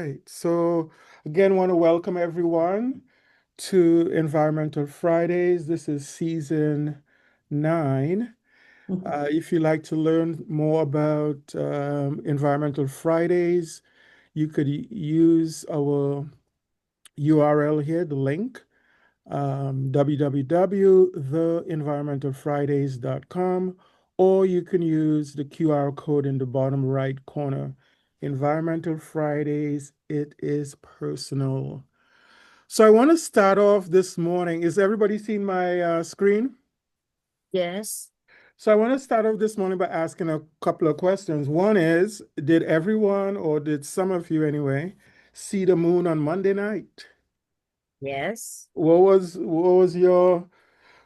right. So again, want to welcome everyone to Environmental Fridays. This is season 9. Mhm. If you'd like to learn more about Environmental Fridays, you could use our URL here, the link, www.theenvironmentalfridays.com, or you can use the QR code in the bottom right corner. Environmental Fridays, it is personal. So I want to start off this morning. Is everybody seeing my screen? Yes. So I want to start off this morning by asking a couple of questions. One is, did everyone, or did some of you anyway, see the moon on Monday night? Yes. What was your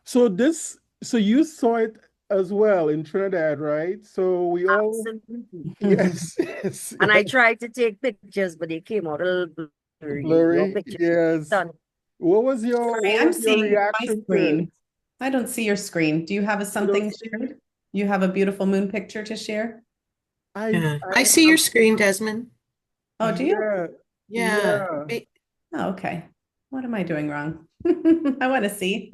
so you saw it as well in Trinidad, right? So we all Absolutely. yes, yes, And I yes. tried to take pictures, but they came out a little blurry. Your Blurry, picture yes. done. What Sorry, I'm was your seeing my reaction to it? screen. I don't see your screen. Do you have You don't something see? shared? You have a beautiful moon picture to share? Yeah, I I see your have, screen, Desmond. Oh, do you? yeah, Yeah. yeah, Oh, okay. What am I doing wrong? I want to see.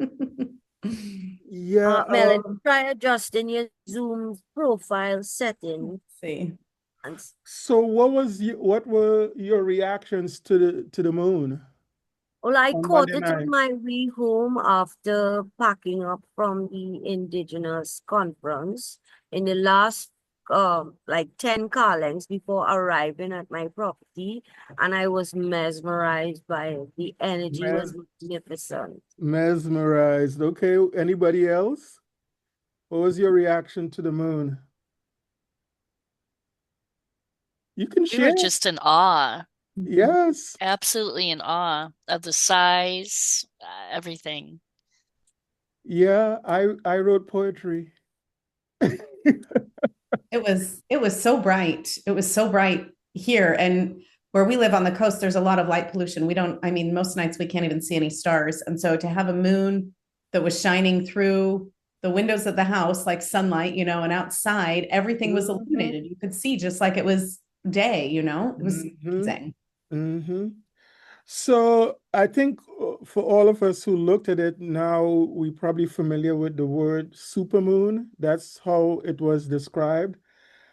yeah. Melanie, try adjusting your Zoom profile Let's setting. see. And So what were your reactions to the moon well, I on caught Monday it on night? my way home after packing up from the Indigenous conference in the last like 10 car lengths before arriving at my property, and I was mesmerized by it. The energy was Mes magnificent. Mesmerized. Okay. Anybody else? What was your reaction to the moon? You can We were share. just in awe, Mhm. Yes. absolutely in awe of the size, everything. Yeah, I wrote poetry. It was so bright. It was so bright here. And where we live on the coast, there's a lot of light pollution. I mean, most nights we can't even see any stars. And so to have a moon that was shining through the windows of the house like sunlight, and outside, everything was hmm illuminated. You could see just like it was day, it was hmm amazing. hmm So I think for all of us who looked at it now, we probably familiar with the word supermoon. That's how it was described.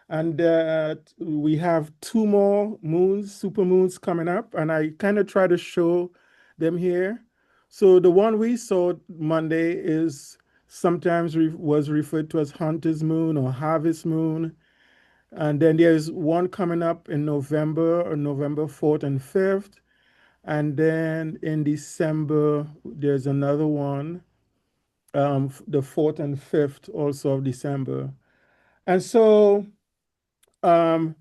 And that we have two more moons, supermoons coming up, and I kind of try to show them here. So the one we saw Monday is sometimes was referred to as Hunter's Moon or Harvest Moon. And then there's one coming up in November, or November 4th and 5th. And then in December, there's another one, the 4th and 5th also of December. And so um,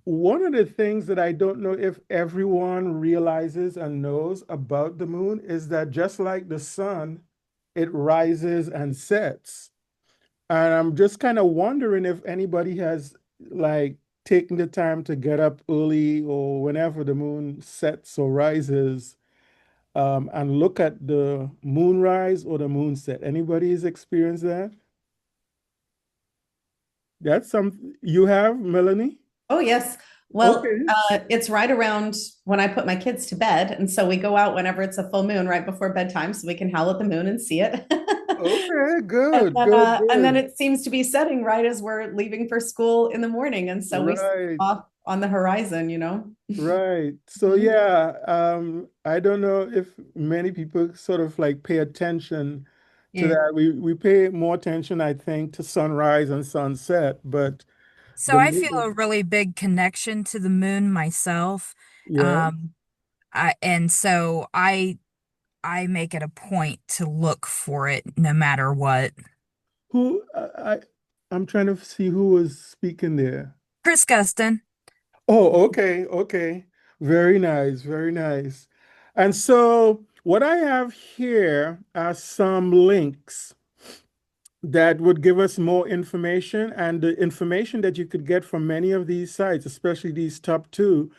one of the things that I don't know if everyone realizes and knows about the moon is that just like the sun, it rises and sets. And I'm just kind of wondering if anybody has like taken the time to get up early or whenever the moon sets or rises and look at the moonrise or the moon set. Anybody has experienced that? That's something you have, Melanie? Oh, yes. Well, Okay. it's right around when I put my kids to bed. And so we go out whenever it's a full moon right before bedtime so we can howl at the moon and see it. Okay, And good, then, good, uh, and then good. it seems to be setting right as we're leaving for school in the morning. And so we see Right, off on the horizon. right. So Mhm. yeah, I don't know if many people sort of like pay attention to Yeah. that. We pay more attention, I think, to sunrise and sunset, but So the I feel a moon, really big connection to the moon myself. yeah. Um, and so I make it a point to look for it no matter what. Who I'm trying to see who was speaking there. Chris Guston. Oh, okay, okay. Very nice, very nice. And so what I have here are some links that would give us more information. And the information that you could get from many of these sites, especially these top two,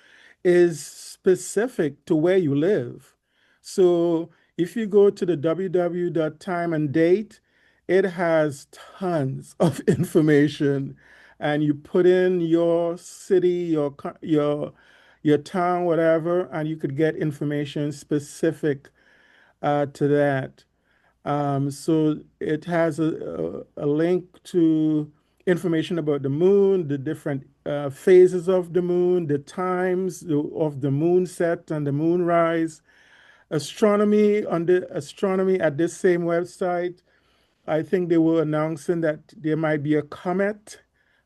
is specific to where you live. So if you go to the www.time and date, it has tons of information. And you put in your city, your town, whatever, and you could get information specific to that. So it has a link to information about the moon, the different phases of the moon, the times of the moon set and the moon rise, astronomy on the astronomy at this same website. I think they were announcing that there might be a comet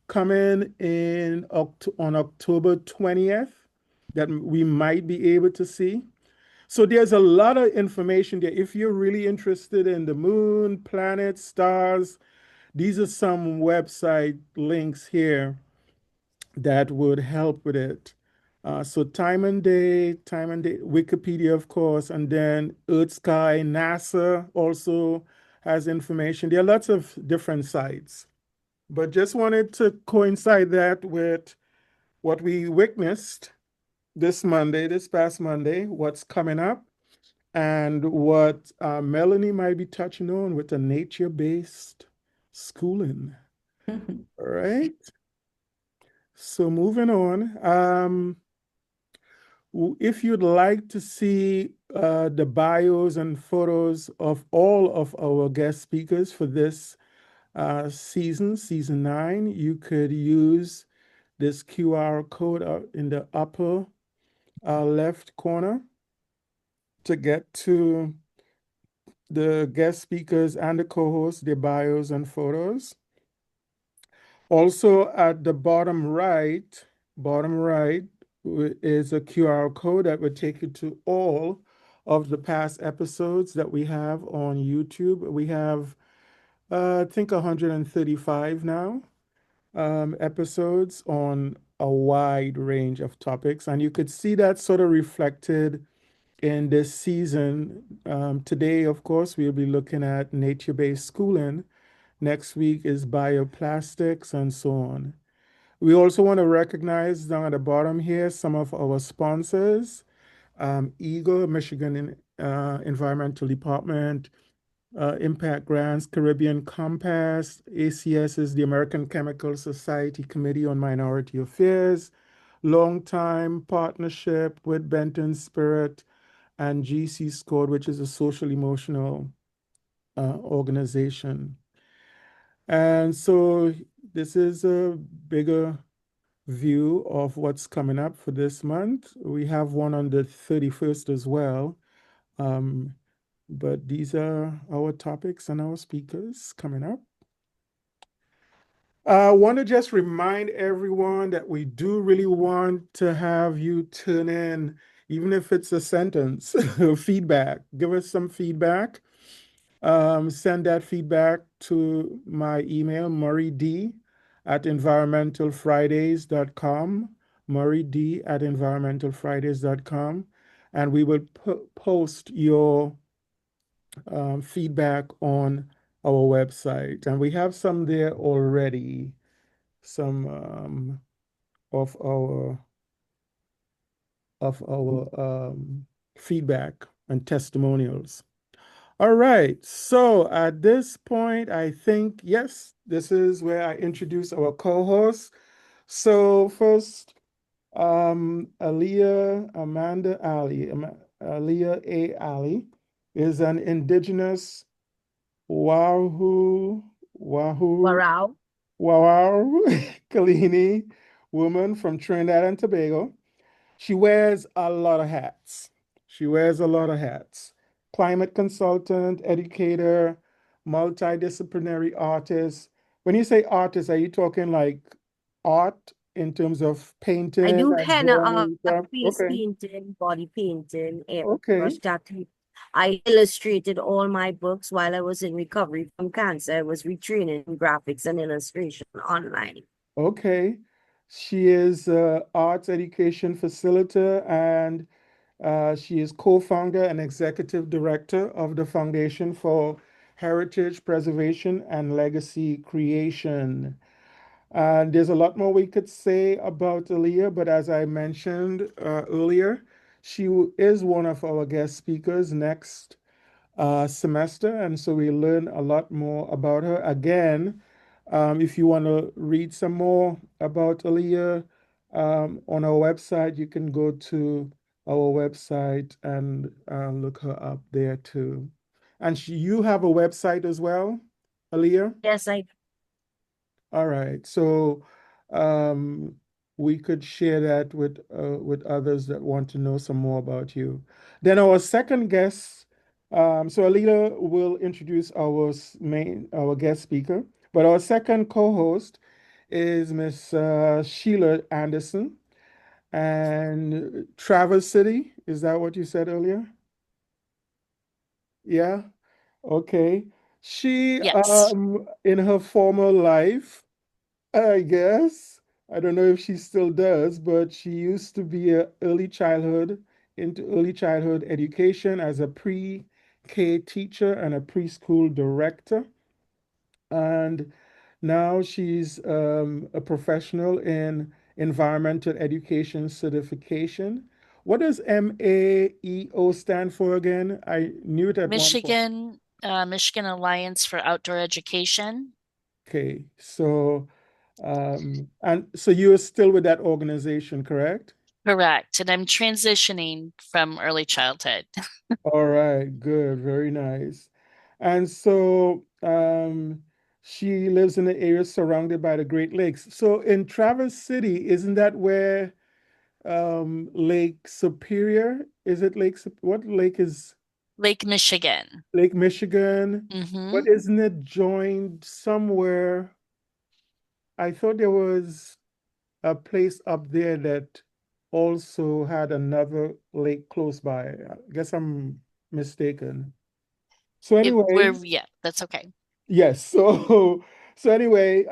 coming in on October 20th that we might be able to see. So there's a lot of information there. If you're really interested in the moon, planets, stars, these are some website links here that would help with it. So time and day, Wikipedia, of course, and then Earth Sky, NASA also has information. There are lots of different sites, but just wanted to coincide that with what we witnessed this past Monday, what's coming up, and what Melanie might be touching on with a nature-based schooling. All right. So moving on. If you'd like to see the bios and photos of all of our guest speakers for this season 9, you could use this QR code in the upper left corner to get to the guest speakers and the co-hosts, their bios and photos. Also at the bottom right is a QR code that would take you to all of the past episodes that we have on YouTube. We have, I think, 135 now episodes on a wide range of topics. And you could see that sort of reflected in this season. Today, of course, we'll be looking at nature-based schooling. Next week is bioplastics and so on. We also want to recognize down at the bottom here some of our sponsors. EGLE, Michigan Environmental Department, Impact Grants, Caribbean Compass, ACS is the American Chemical Society Committee on Minority Affairs, long-time partnership with Benton Spirit, and GC Scored, which is a social emotional organization. And so this is a bigger view of what's coming up for this month. We have one on the 31st as well. But these are our topics and our speakers coming up. I want to just remind everyone that we do really want to have you tune in, even if it's a sentence, feedback. Give us some feedback. Send that feedback to my email, murrayd@environmentalfridays.com, murrayd@environmentalfridays.com, and we will post your feedback on our website. And we have some there already, some of our feedback and testimonials. All right, so at this point, I think, yes, this is where I introduce our co-hosts. So first, Aaliyah Amanda Ali, Aaliyah A. Ali is an indigenous Wahoo Wow. Kalini woman from Trinidad and Tobago. She wears a lot of hats. Climate consultant, educator, multidisciplinary artist. When you say artist, are you talking like art in terms of painting I do and henna drawing art, and stuff? face Okay, painting, body painting, okay, airbrush tattoo. I illustrated all my books while I was in recovery from cancer. I was retraining in graphics and illustration online. okay. She is arts education facilitator and she is co-founder and executive director of the Foundation for Heritage Preservation and Legacy Creation. And there's a lot more we could say about Aaliyah, but as I mentioned earlier, she is one of our guest speakers next semester, and so we learn a lot more about her. Again, if you want to read some more about Aaliyah, on our website. You can go to our website and look her up there too. And you have a website as well, Aaliyah? Yes, I All right. So um, we could share that with others that want to know some more about you. Then our second guest, so Alita will introduce our guest speaker, but our second co-host is Miss Sheila Anderson and Traverse City. Is that what you said earlier? Yeah. Okay. She Yes. in her former life, I guess. I don't know if she still does, but she used to be into early childhood education as a pre-K teacher and a preschool director. And now she's a professional in environmental education certification. What does MAEO stand for again? I knew it at one point. Michigan Alliance for Outdoor Education. Okay, so and so you're still with that organization, correct? Correct. And I'm transitioning from early childhood. All right, good, very nice. And so she lives in the area surrounded by the Great Lakes. So in Traverse City, isn't that where Lake Superior? Is it what lake is Lake Michigan. Lake Michigan? Mm-hmm. But isn't it joined somewhere? I thought there was a place up there that also had another lake close by. I guess I'm mistaken. So anyway, Yeah, that's okay. yes. So anyway,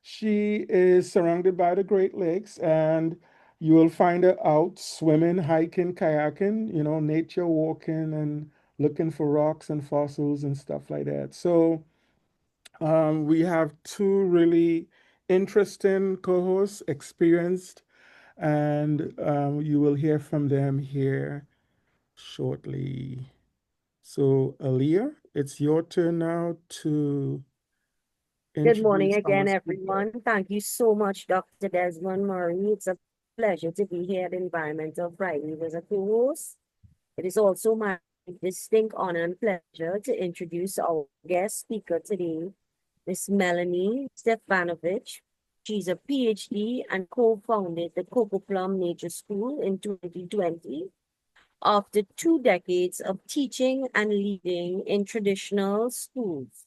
she is surrounded by the Great Lakes, and you will find her out swimming, hiking, kayaking, nature walking and looking for rocks and fossils and stuff like that. So we have two really interesting co-hosts, experienced, and you will hear from them here shortly. So, Aaliyah, it's your turn now to Good morning introduce our again, speaker. everyone. Thank you so much, Dr. Desmond Murray. It's a pleasure to be here at Environmental Fridays as a co-host. It is also my distinct honor and pleasure to introduce our guest speaker today, Miss Melanie Stefanovic. She's a PhD and co-founded the Coco Plum Nature School in 2020. After 2 decades of teaching and leading in traditional schools,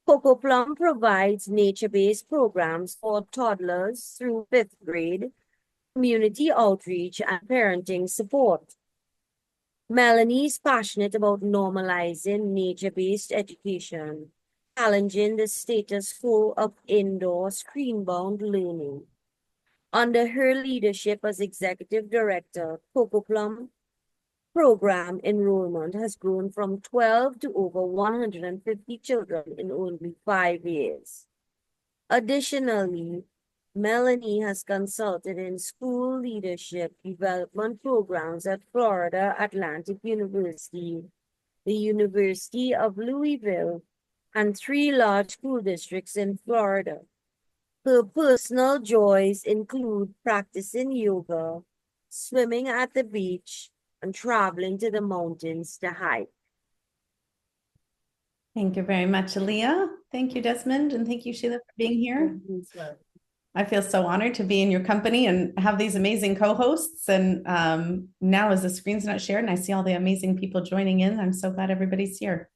Coco Plum provides nature-based programs for toddlers through 5th grade, community outreach, and parenting support. Melanie is passionate about normalizing nature-based education, challenging the status quo of indoor screen-bound learning. Under her leadership as executive director, Coco Plum program enrollment has grown from 12 to over 150 children in only 5 years. Additionally, Melanie has consulted in school leadership development programs at Florida Atlantic University, the University of Louisville, and 3 large school districts in Florida. Her personal joys include practicing yoga, swimming at the beach, and traveling to the mountains to hike. Thank you very much, Aaliyah. Thank you, Desmond, and thank you, Sheila, for being here. I feel so honored to be in your company and have these amazing co-hosts. And now as the screen's not shared and I see all the amazing people joining in, I'm so glad everybody's here.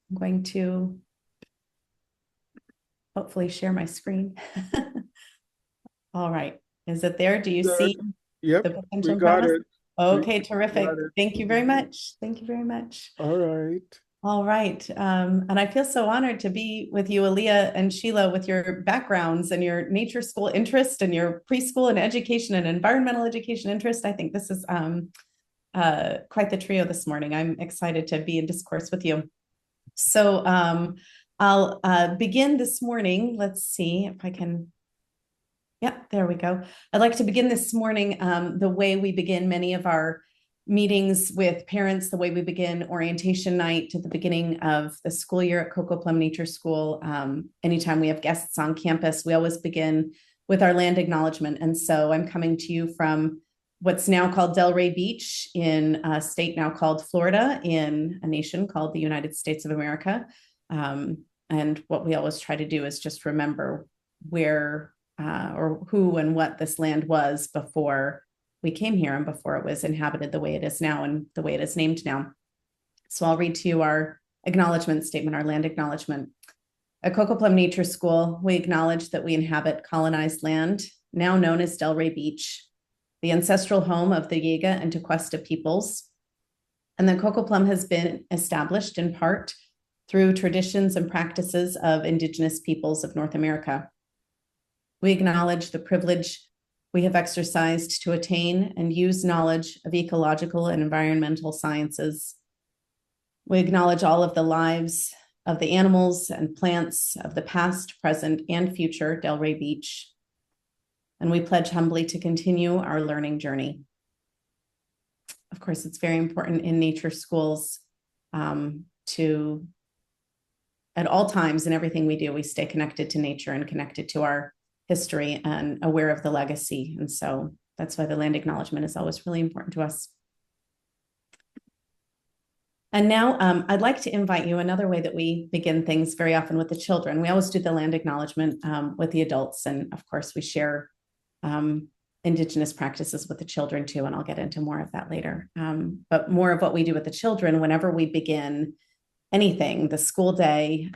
I'm going to hopefully share my screen. All right. Is it there? Do you see Yep, the potential we in got front of us? it. Okay, terrific. got it. Thank you very much. Thank you very much. All right. All right. And I feel so honored to be with you, Aaliyah and Sheila, with your backgrounds and your nature school interest and your preschool and education and environmental education interest. I think this is quite the trio this morning. I'm excited to be in discourse with you. So I'll begin this morning. Let's see if I can. Yep, there we go. I'd like to begin this morning the way we begin many of our meetings with parents, the way we begin orientation night at the beginning of the school year at Coco Plum Nature School. Anytime we have guests on campus, we always begin with our land acknowledgement. And so I'm coming to you from what's now called Delray Beach in a state now called Florida, in a nation called the United States of America. And what we always try to do is just remember where or who and what this land was before we came here and before it was inhabited the way it is now and the way it is named now. So I'll read to you our acknowledgement statement, our land acknowledgement. At Coco Plum Nature School, we acknowledge that we inhabit colonized land, now known as Delray Beach, the ancestral home of the Yega and Tequesta peoples. And that Coco Plum has been established in part through traditions and practices of Indigenous peoples of North America. We acknowledge the privilege we have exercised to attain and use knowledge of ecological and environmental sciences. We acknowledge all of the lives of the animals and plants of the past, present, and future Delray Beach. And we pledge humbly to continue our learning journey. Of course, it's very important in nature schools to, at all times in everything we do, we stay connected to nature and connected to our history and aware of the legacy. And so that's why the land acknowledgement is always really important to us. And now I'd like to invite you another way that we begin things very often with the children. We always do the land acknowledgement with the adults. And of course, we share Indigenous practices with the children too. And I'll get into more of that later. But more of what we do with the children whenever we begin anything, the school day,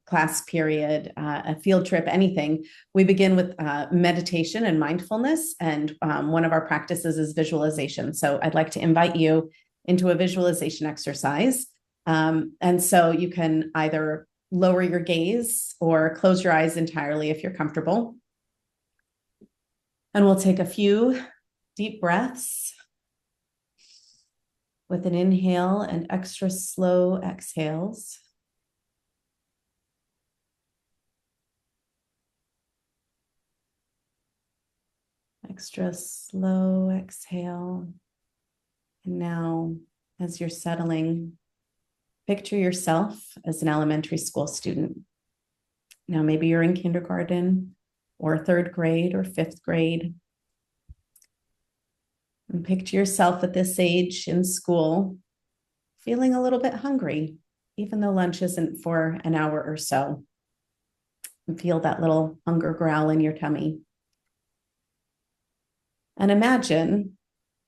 class period, a field trip, anything, we begin with meditation and mindfulness. And one of our practices is visualization. So I'd like to invite you into a visualization exercise. And so you can either lower your gaze or close your eyes entirely if you're comfortable. And we'll take a few deep breaths with an inhale and extra slow exhales. Extra slow exhale. And now, as you're settling, picture yourself as an elementary school student. Now, maybe you're in kindergarten or third grade or fifth grade. And picture yourself at this age in school, feeling a little bit hungry, even though lunch isn't for an hour or so. And feel that little hunger growl in your tummy. And imagine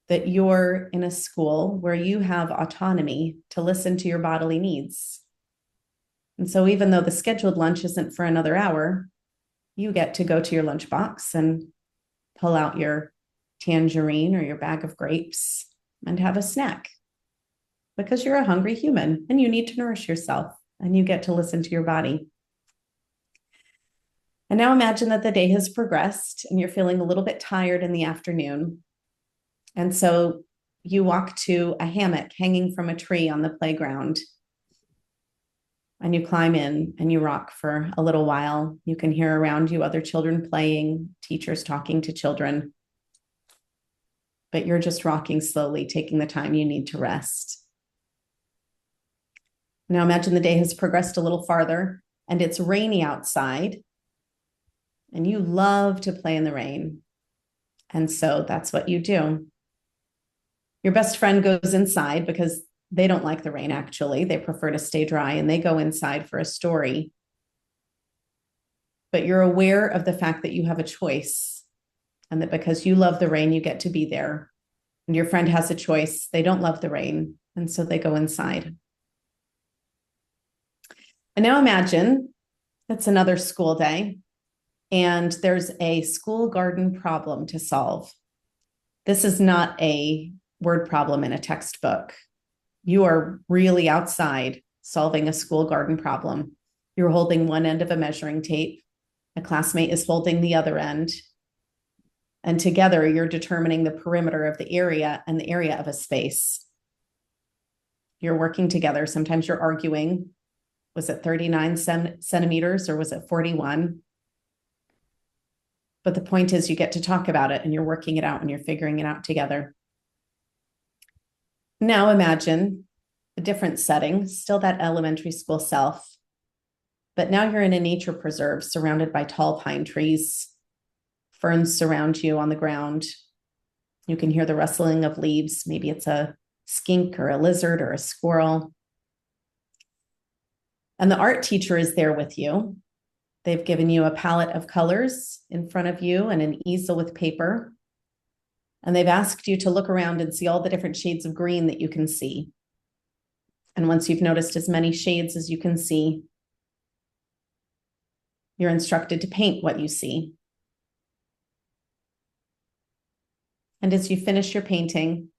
that you're in a school where you have autonomy to listen to your bodily needs. And so even though the scheduled lunch isn't for another hour, you get to go to your lunchbox and pull out your tangerine or your bag of grapes and have a snack because you're a hungry human and you need to nourish yourself and you get to listen to your body. And now imagine that the day has progressed and you're feeling a little bit tired in the afternoon. And so you walk to a hammock hanging from a tree on the playground. And you climb in and you rock for a little while. You can hear around you other children playing, teachers talking to children. But you're just rocking slowly, taking the time you need to rest. Now imagine the day has progressed a little farther and it's rainy outside. And you love to play in the rain. And so that's what you do. Your best friend goes inside because they don't like the rain, actually. They prefer to stay dry and they go inside for a story. But you're aware of the fact that you have a choice and that because you love the rain, you get to be there. And your friend has a choice. They don't love the rain. And so they go inside. And now imagine it's another school day and there's a school garden problem to solve. This is not a word problem in a textbook. You are really outside solving a school garden problem. You're holding one end of a measuring tape. A classmate is holding the other end. And together you're determining the perimeter of the area and the area of a space. You're working together. Sometimes you're arguing. Was it 39 centimeters or was it 41? But the point is you get to talk about it and you're working it out and you're figuring it out together. Now imagine a different setting, still that elementary school self, but now you're in a nature preserve surrounded by tall pine trees. Ferns surround you on the ground. You can hear the rustling of leaves. Maybe it's a skink or a lizard or a squirrel. And the art teacher is there with you. They've given you a palette of colors in front of you and an easel with paper. And they've asked you to look around and see all the different shades of green that you can see. And once you've noticed as many shades as you can see, you're instructed to paint what you see. And as you finish your painting,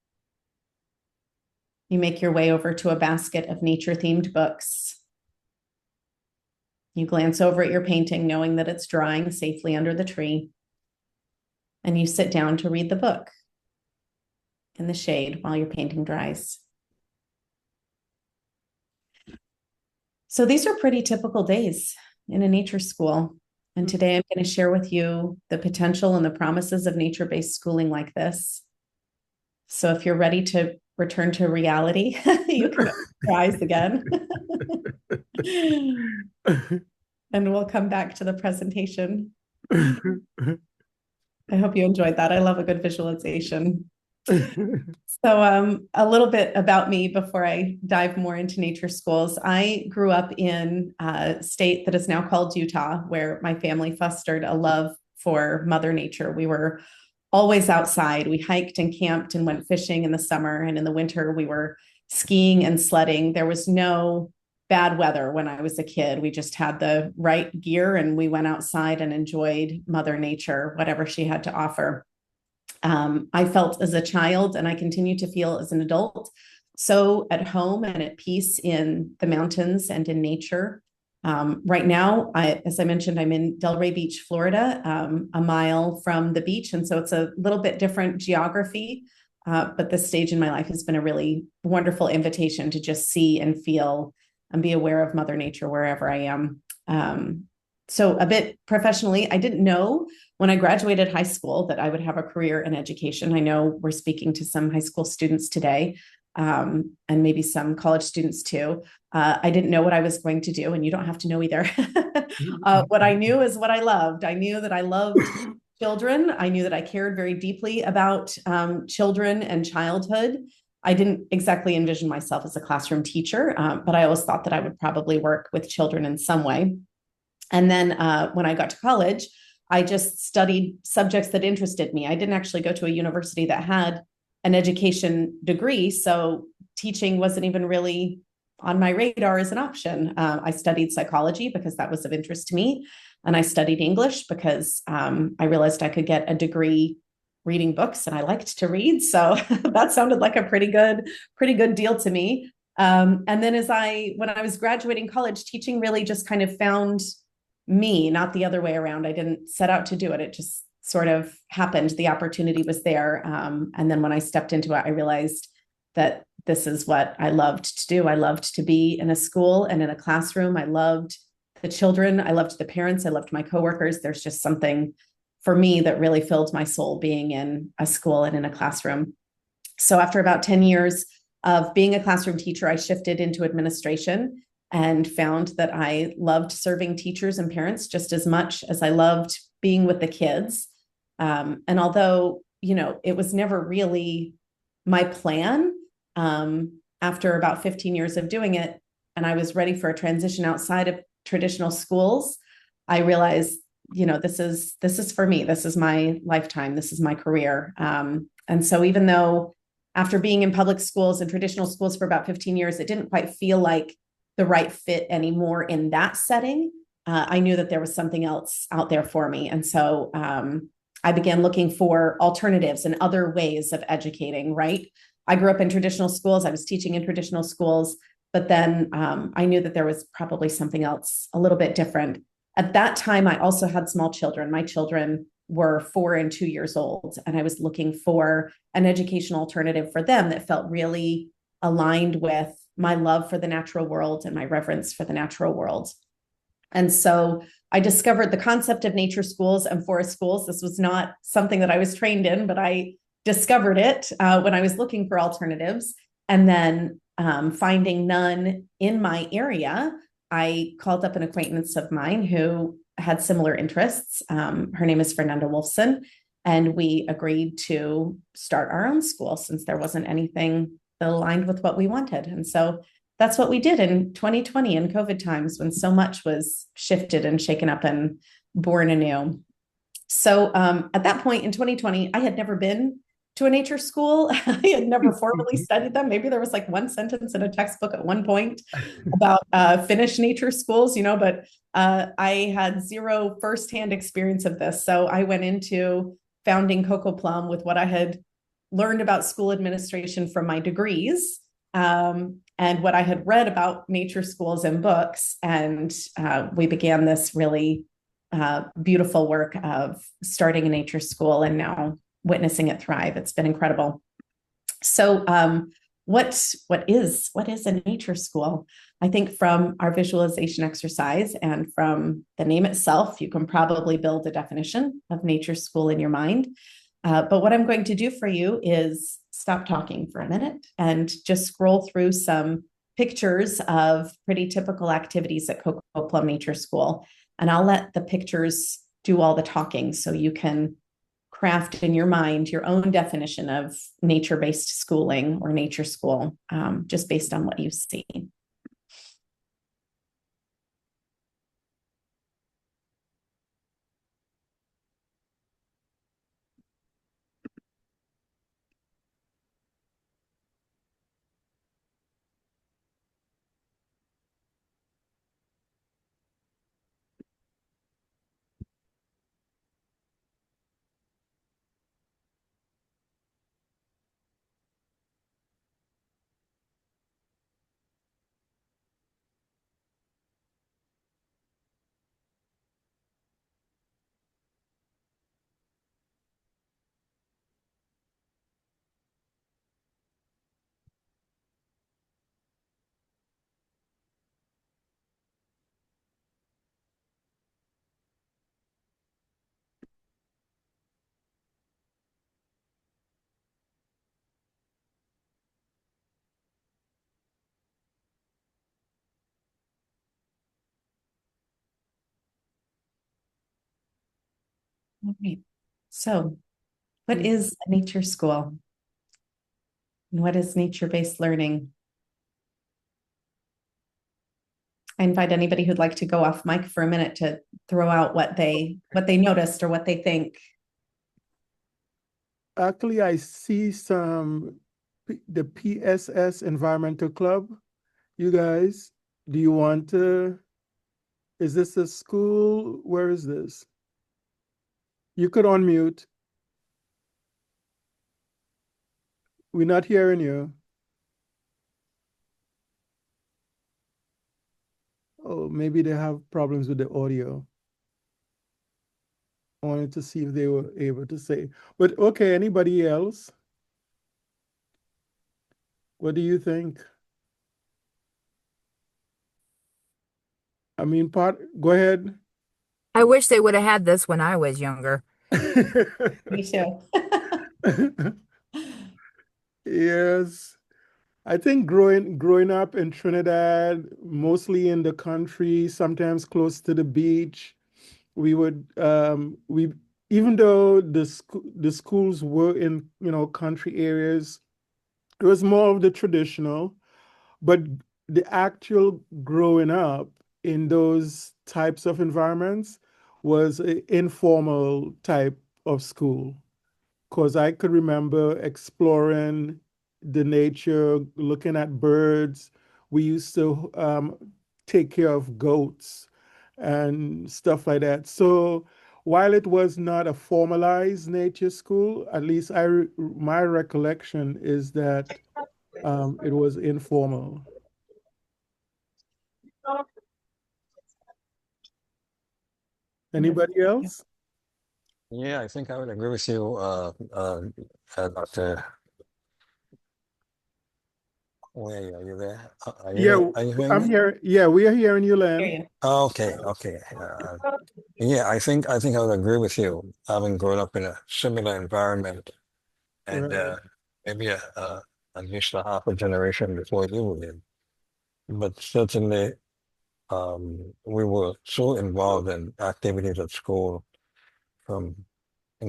you make your way over to a basket of nature-themed books. You glance over at your painting, knowing that it's drying safely under the tree, and you sit down to read the book in the shade while your painting dries. So these are pretty typical days in a nature school. And today I'm going to share with you the potential and the promises of nature-based schooling like this. So if you're ready to return to reality, you can rise again. And we'll come back to the presentation. I hope you enjoyed that. I love a good visualization. So a little bit about me before I dive more into nature schools. I grew up in a state that is now called Utah, where my family fostered a love for Mother Nature. We were always outside. We hiked and camped and went fishing in the summer, and in the winter we were skiing and sledding. There was no bad weather when I was a kid. We just had the right gear and we went outside and enjoyed Mother Nature, whatever she had to offer. I felt as a child, and I continue to feel as an adult, so at home and at peace in the mountains and in nature. Right now, as I mentioned, I'm in Delray Beach, Florida, a mile from the beach. And so it's a little bit different geography, but this stage in my life has been a really wonderful invitation to just see and feel and be aware of Mother Nature wherever I am. So a bit professionally, I didn't know when I graduated high school that I would have a career in education. I know we're speaking to some high school students today, and maybe some college students too. I didn't know what I was going to do, and you don't have to know either. What I knew is what I loved. I knew that I loved children. I knew that I cared very deeply about children and childhood. I didn't exactly envision myself as a classroom teacher, but I always thought that I would probably work with children in some way. And then when I got to college, I just studied subjects that interested me. I didn't actually go to a university that had an education degree, so teaching wasn't even really on my radar as an option. I studied psychology because that was of interest to me, and I studied English because I realized I could get a degree reading books, and I liked to read, so that sounded like a pretty good deal to me. And then when I was graduating college, teaching really just kind of found me, not the other way around. I didn't set out to do it. It just sort of happened. The opportunity was there. And then when I stepped into it, I realized that this is what I loved to do. I loved to be in a school and in a classroom. I loved the children. I loved the parents. I loved my coworkers. There's just something for me that really filled my soul being in a school and in a classroom. So after about 10 years of being a classroom teacher, I shifted into administration and found that I loved serving teachers and parents just as much as I loved being with the kids. And although, it was never really my plan, after about 15 years of doing it, and I was ready for a transition outside of traditional schools, I realized, this is for me. This is my lifetime. This is my career. And so even though after being in public schools and traditional schools for about 15 years, it didn't quite feel like the right fit anymore in that setting, I knew that there was something else out there for me. And so I began looking for alternatives and other ways of educating, right? I grew up in traditional schools. I was teaching in traditional schools, but then I knew that there was probably something else a little bit different. At that time, I also had small children. My children were 4 and 2 years old, and I was looking for an educational alternative for them that felt really aligned with my love for the natural world and my reverence for the natural world. And so I discovered the concept of nature schools and forest schools. This was not something that I was trained in, but I discovered it when I was looking for alternatives. And then finding none in my area, I called up an acquaintance of mine who had similar interests. Her name is Fernanda Wolfson, and we agreed to start our own school since there wasn't anything that aligned with what we wanted. And so that's what we did in 2020 in COVID times when so much was shifted and shaken up and born anew. So at that point in 2020, I had never been to a nature school. I had never formally studied them. Maybe there was like one sentence in a textbook at one point about Finnish nature schools, but I had zero firsthand experience of this. So I went into founding Coco Plum with what I had learned about school administration from my degrees, and what I had read about nature schools in books. And we began this really beautiful work of starting a nature school and now witnessing it thrive. It's been incredible. So what is a nature school? I think from our visualization exercise and from the name itself, you can probably build a definition of nature school in your mind. But what I'm going to do for you is stop talking for a minute and just scroll through some pictures of pretty typical activities at Coco Plum Nature School. And I'll let the pictures do all the talking so you can craft in your mind your own definition of nature-based schooling or nature school, just based on what you see. All right. So, what is a nature school? And what is nature-based learning? I invite anybody who'd like to go off mic for a minute to throw out what they noticed or what they think. Actually, I see the PSS Environmental Club. You guys, do you want to, is this a school? Where is this? You could unmute. We're not hearing you. Oh, maybe they have problems with the audio. I wanted to see if they were able to say. But okay, anybody else? What do you think? I mean, go ahead. I wish they would have had this when I was younger. Me too. Yes. I think growing up in Trinidad, mostly in the country, sometimes close to the beach, we would we even though the schools were in country areas, it was more of the traditional, but the actual growing up in those types of environments was an informal type of school. Because I could remember exploring the nature, looking at birds. We used to take care of goats and stuff like that. So while it was not a formalized nature school, at least my recollection is that it was informal. Anybody else? Yeah, I think I would agree with you, Dr. Wait, are you there? Are you hearing I'm me? here. Yeah, we are hearing you, Len. Okay. Yeah, I think I would agree with you, having grown up in a similar environment, and Right. maybe at least a half a generation before you did. But certainly, we were so involved in activities at school, from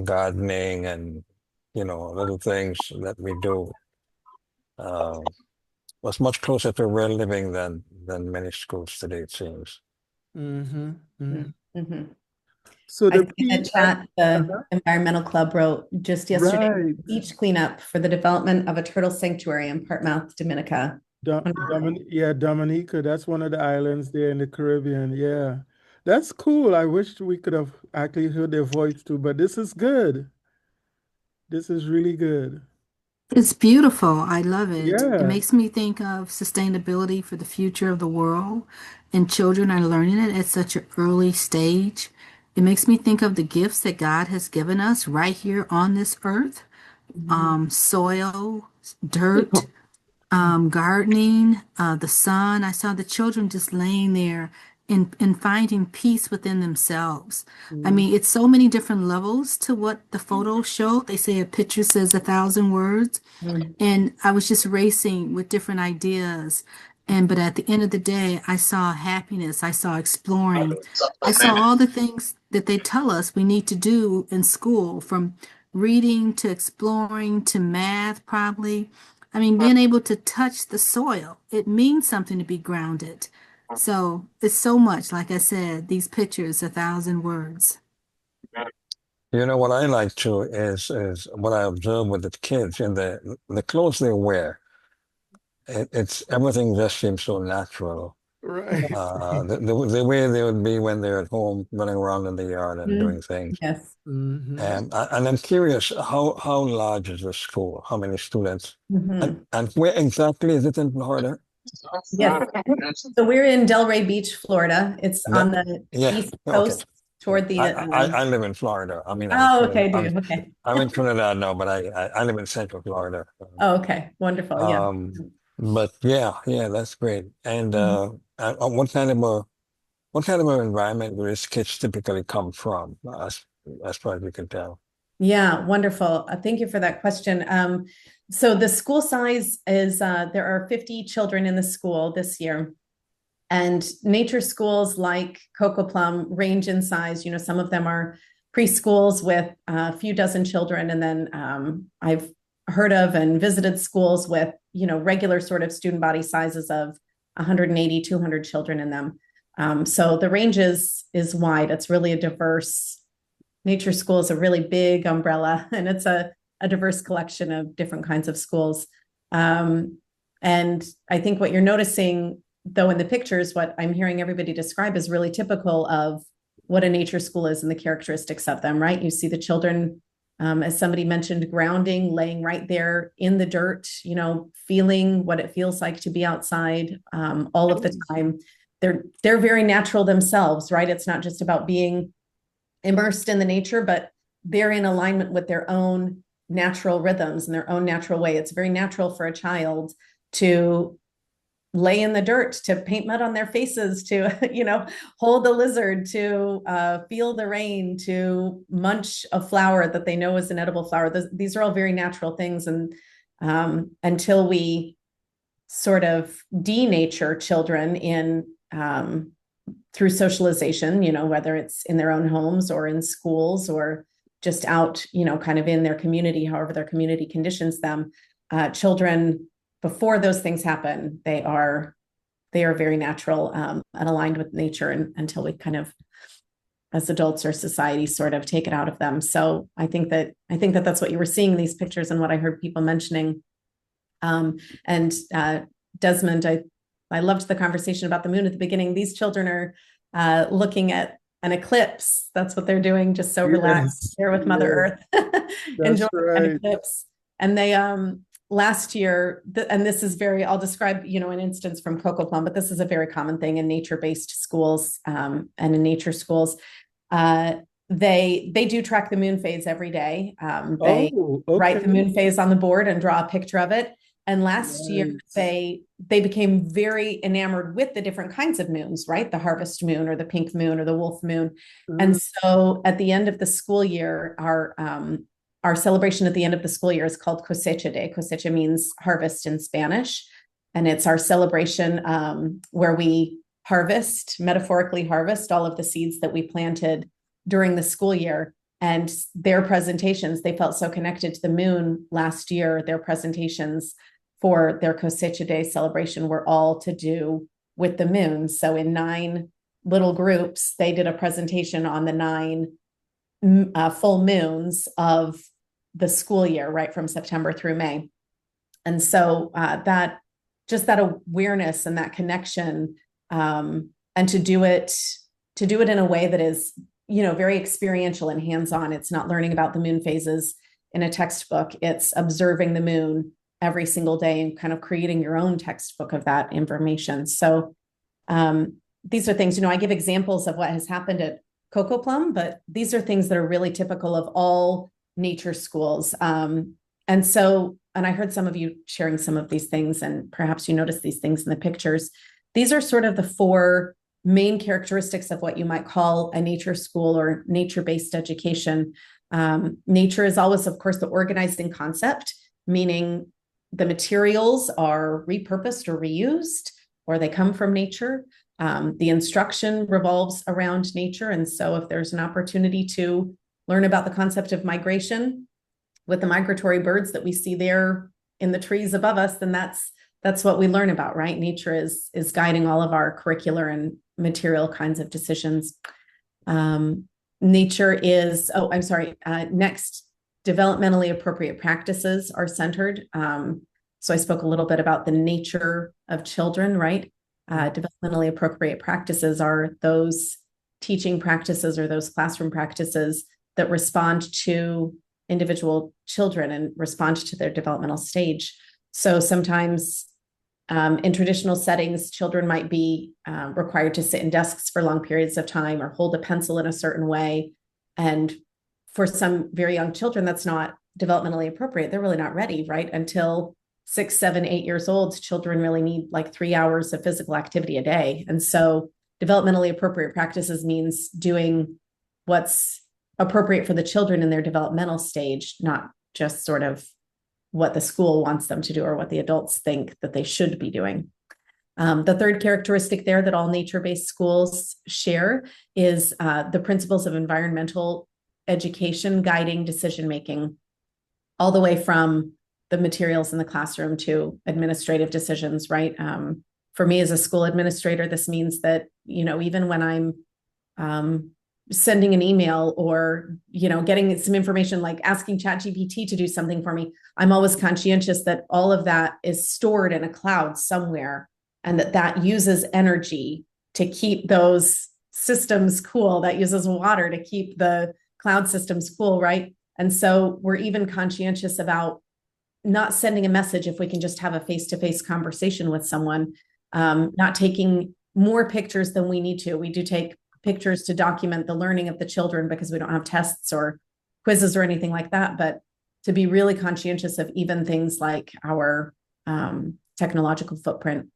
gardening and little things that we do. Uh, was much closer to real living than many schools today, it seems. Mm-hmm. Mm-hmm. Mm-hmm. So I the see in the chat the Environmental Club wrote just yesterday, right. beach cleanup for the development of a turtle sanctuary in Portmouth, Dominica. Dominica, that's one of the islands there in the Caribbean. Yeah. That's cool. I wish we could have actually heard their voice too, but this is good. This is really good. It's beautiful. I love it. It Yeah. makes me think of sustainability for the future of the world, and children are learning it at such an early stage. It makes me think of the gifts that God has given us right here on this earth, soil, dirt, gardening, the sun. I saw the children just laying there and finding peace within themselves. I mean, it's so many different levels to what the photos show. They say a picture says 1,000 words. And I was just racing with different ideas. But at the end of the day, I saw happiness. I saw exploring. I saw all the things that they tell us we need to do in school, from reading to exploring to math, probably. I mean, being able to touch the soil, it means something to be grounded. So it's so much, like I said, these pictures, 1,000 words. What I like too is what I observe with the kids and the clothes they wear. It's everything just seems so natural. Right. The way they would be when they're at home, running around in the yard and doing things. Yes. Mm-hmm. And I'm curious, how large is the school? How many students? Mhm. And where exactly is it in Florida? Yes. So we're in Delray Beach, Florida. It's on the Yeah, east okay. coast toward the I live in Florida. I mean, Oh, okay, do you? Okay. I'm in Trinidad now, but I live in Central Florida. Oh, okay. Wonderful. Yeah. But yeah, that's great. And what kind of an environment do these kids typically come from, as far as we can tell? Yeah, wonderful. Thank you for that question. So the school size is there are 50 children in the school this year. And nature schools like Coco Plum range in size. Some of them are preschools with a few dozen children. And then I've heard of and visited schools with, regular sort of student body sizes of 180, 200 children in them. So the range is wide. It's really a diverse, nature school is a really big umbrella, and it's a diverse collection of different kinds of schools. And I think what you're noticing, though, in the pictures, what I'm hearing everybody describe is really typical of what a nature school is and the characteristics of them, right? You see the children, as somebody mentioned, grounding, laying right there in the dirt, feeling what it feels like to be outside all of the time. They're very natural themselves, right? It's not just about being immersed in the nature, but they're in alignment with their own natural rhythms and their own natural way. It's very natural for a child to lay in the dirt, to paint mud on their faces, to, hold a lizard, to feel the rain, to munch a flower that they know is an edible flower. These are all very natural things. And until we sort of denature children in through socialization, whether it's in their own homes or in schools or just out, kind of in their community, however their community conditions them, children, before those things happen, they are very natural and aligned with nature, and until we kind of, as adults or society, sort of take it out of them. So I think that that's what you were seeing in these pictures and what I heard people mentioning. And Desmond, I loved the conversation about the moon at the beginning. These children are looking at an eclipse. That's what they're doing, just so relaxed there with Mother Earth, enjoying an eclipse. And they last year, and this is I'll describe, an instance from Coco Plum, but this is a very common thing in nature-based schools and in nature schools. They do track the moon phase every day. They write the moon phase on the board and draw a picture of it. And last year, they became very enamored with the different kinds of moons, right? The harvest moon or the pink moon or the wolf moon. And so at the end of the school year, our celebration at the end of the school year is called Cosecha Day. Cosecha means harvest in Spanish. And it's our celebration where we harvest, metaphorically harvest all of the seeds that we planted during the school year. And their presentations, they felt so connected to the moon last year. Their presentations for their Cosecha Day celebration were all to do with the moon. So in 9 little groups, they did a presentation on the 9 full moons of the school year, right from September through May. And so that awareness and that connection, and to do it in a way that is, very experiential and hands-on. It's not learning about the moon phases in a textbook. It's observing the moon every single day and kind of creating your own textbook of that information. So these are things, I give examples of what has happened at Coco Plum, but these are things that are really typical of all nature schools. And I heard some of you sharing some of these things, and perhaps you noticed these things in the pictures. These are sort of the 4 main characteristics of what you might call a nature school or nature-based education. Nature is always, of course, the organizing concept, meaning the materials are repurposed or reused, or they come from nature. The instruction revolves around nature. And so if there's an opportunity to learn about the concept of migration with the migratory birds that we see there in the trees above us, then that's what we learn about, right? Nature is guiding all of our curricular and material kinds of decisions. Nature is, next, developmentally appropriate practices are centered. So I spoke a little bit about the nature of children, right? Developmentally appropriate practices are those teaching practices or those classroom practices that respond to individual children and respond to their developmental stage. So sometimes in traditional settings, children might be required to sit in desks for long periods of time or hold a pencil in a certain way. And for some very young children, that's not developmentally appropriate. They're really not ready, right? Until 6, 7, 8 years old, children really need like 3 hours of physical activity a day. And so developmentally appropriate practices means doing what's appropriate for the children in their developmental stage, not just sort of what the school wants them to do or what the adults think that they should be doing. The third characteristic there that all nature-based schools share is the principles of environmental education guiding decision-making, all the way from the materials in the classroom to administrative decisions, right? For me as a school administrator, this means that, even when I'm sending an email or, getting some information, like asking ChatGPT to do something for me, I'm always conscientious that all of that is stored in a cloud somewhere, and that uses energy to keep those systems cool, that uses water to keep the cloud systems cool, right? And so we're even conscientious about not sending a message if we can just have a face-to-face conversation with someone, not taking more pictures than we need to. We do take pictures to document the learning of the children because we don't have tests or quizzes or anything like that, but to be really conscientious of even things like our technological footprint.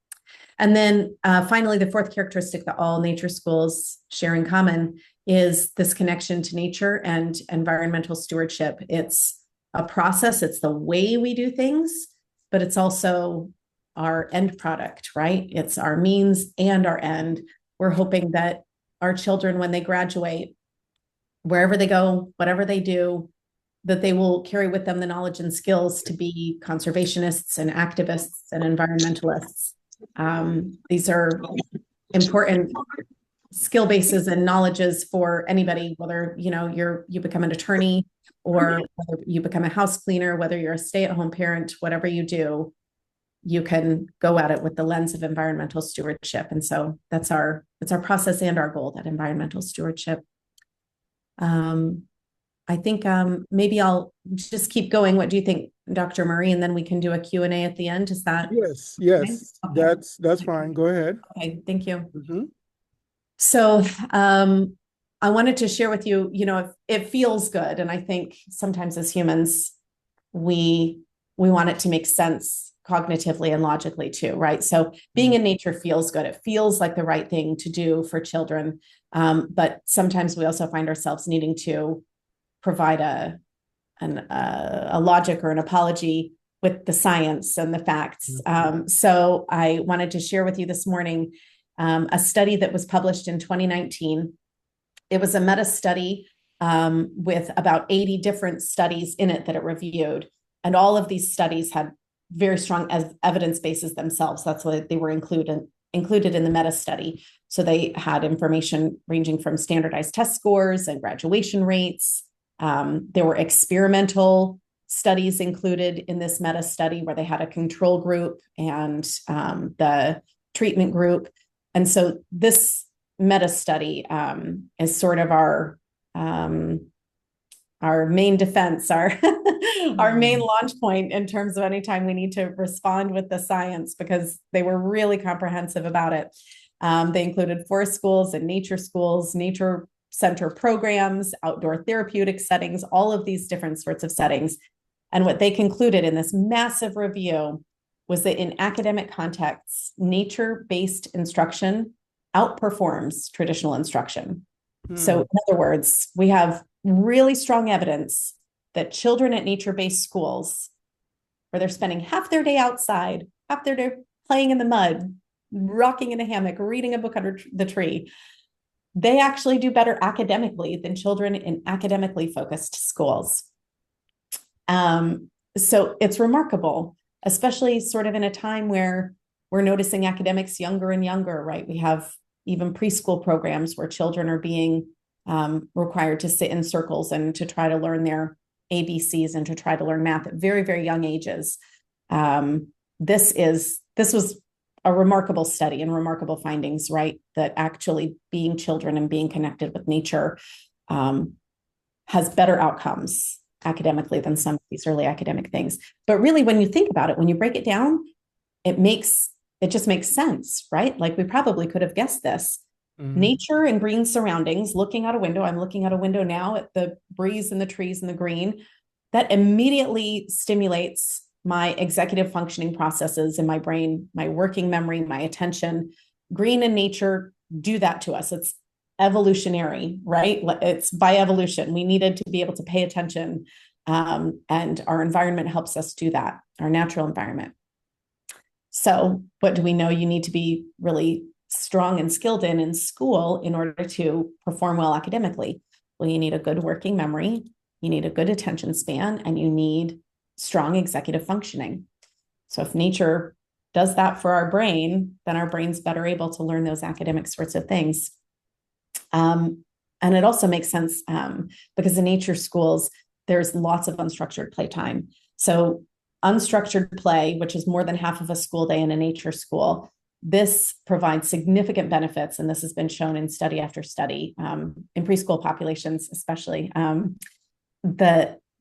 And then finally, the fourth characteristic that all nature schools share in common is this connection to nature and environmental stewardship. It's a process, it's the way we do things, but it's also our end product, right? It's our means and our end. We're hoping that our children, when they graduate, wherever they go, whatever they do, that they will carry with them the knowledge and skills to be conservationists and activists and environmentalists. These are important skill bases and knowledges for anybody, whether you become an attorney or whether you become a house cleaner, whether you're a stay-at-home parent, whatever you do, you can go at it with the lens of environmental stewardship. And so that's our process and our goal, that environmental stewardship. I think maybe I'll just keep going. What do you think, Dr. Murray? And then we can do a Q&A at the end. Is that? Yes, okay? That's fine. Go ahead. Okay, thank you. Mhm. So I wanted to share with you, it feels good. And I think sometimes as humans, we want it to make sense cognitively and logically too, right? So being in nature feels good. It feels like the right thing to do for children. But sometimes we also find ourselves needing to provide a logic or an apology with the science and the facts. So I wanted to share with you this morning a study that was published in 2019. It was a meta study with about 80 different studies in it that it reviewed. And all of these studies had very strong evidence bases themselves. That's why they were included in the meta study. So they had information ranging from standardized test scores and graduation rates. There were experimental studies included in this meta study where they had a control group and the treatment group. And so this meta study is sort of our main defense, our main launch point in terms of anytime we need to respond with the science, because they were really comprehensive about it. They included forest schools and nature schools, nature center programs, outdoor therapeutic settings, all of these different sorts of settings. And what they concluded in this massive review was that in academic contexts, nature-based instruction outperforms traditional instruction. So in other words, we have really strong evidence that children at nature-based schools, where they're spending half their day outside, half their day playing in the mud, rocking in a hammock, reading a book under the tree, they actually do better academically than children in academically focused schools. So it's remarkable, especially sort of in a time where we're noticing academics younger and younger, right? We have even preschool programs where children are being required to sit in circles and to try to learn their ABCs and to try to learn math at very, very young ages. This was a remarkable study and remarkable findings, right? That actually being children and being connected with nature has better outcomes academically than some of these early academic things. But really, when you think about it, when you break it down, it just makes sense, right? Like we probably could have guessed this. Nature and green surroundings, looking out a window, I'm looking out a window now at the breeze and the trees and the green, that immediately stimulates my executive functioning processes in my brain, my working memory, my attention. Green and nature do that to us. It's evolutionary, right? It's by evolution. We needed to be able to pay attention, and our environment helps us do that, our natural environment. So what do we know you need to be really strong and skilled in school in order to perform well academically? Well, you need a good working memory, you need a good attention span, and you need strong executive functioning. So if nature does that for our brain, then our brain's better able to learn those academic sorts of things. And it also makes sense because in nature schools, there's lots of unstructured playtime. So unstructured play, which is more than half of a school day in a nature school, this provides significant benefits, and this has been shown in study after study, in preschool populations especially.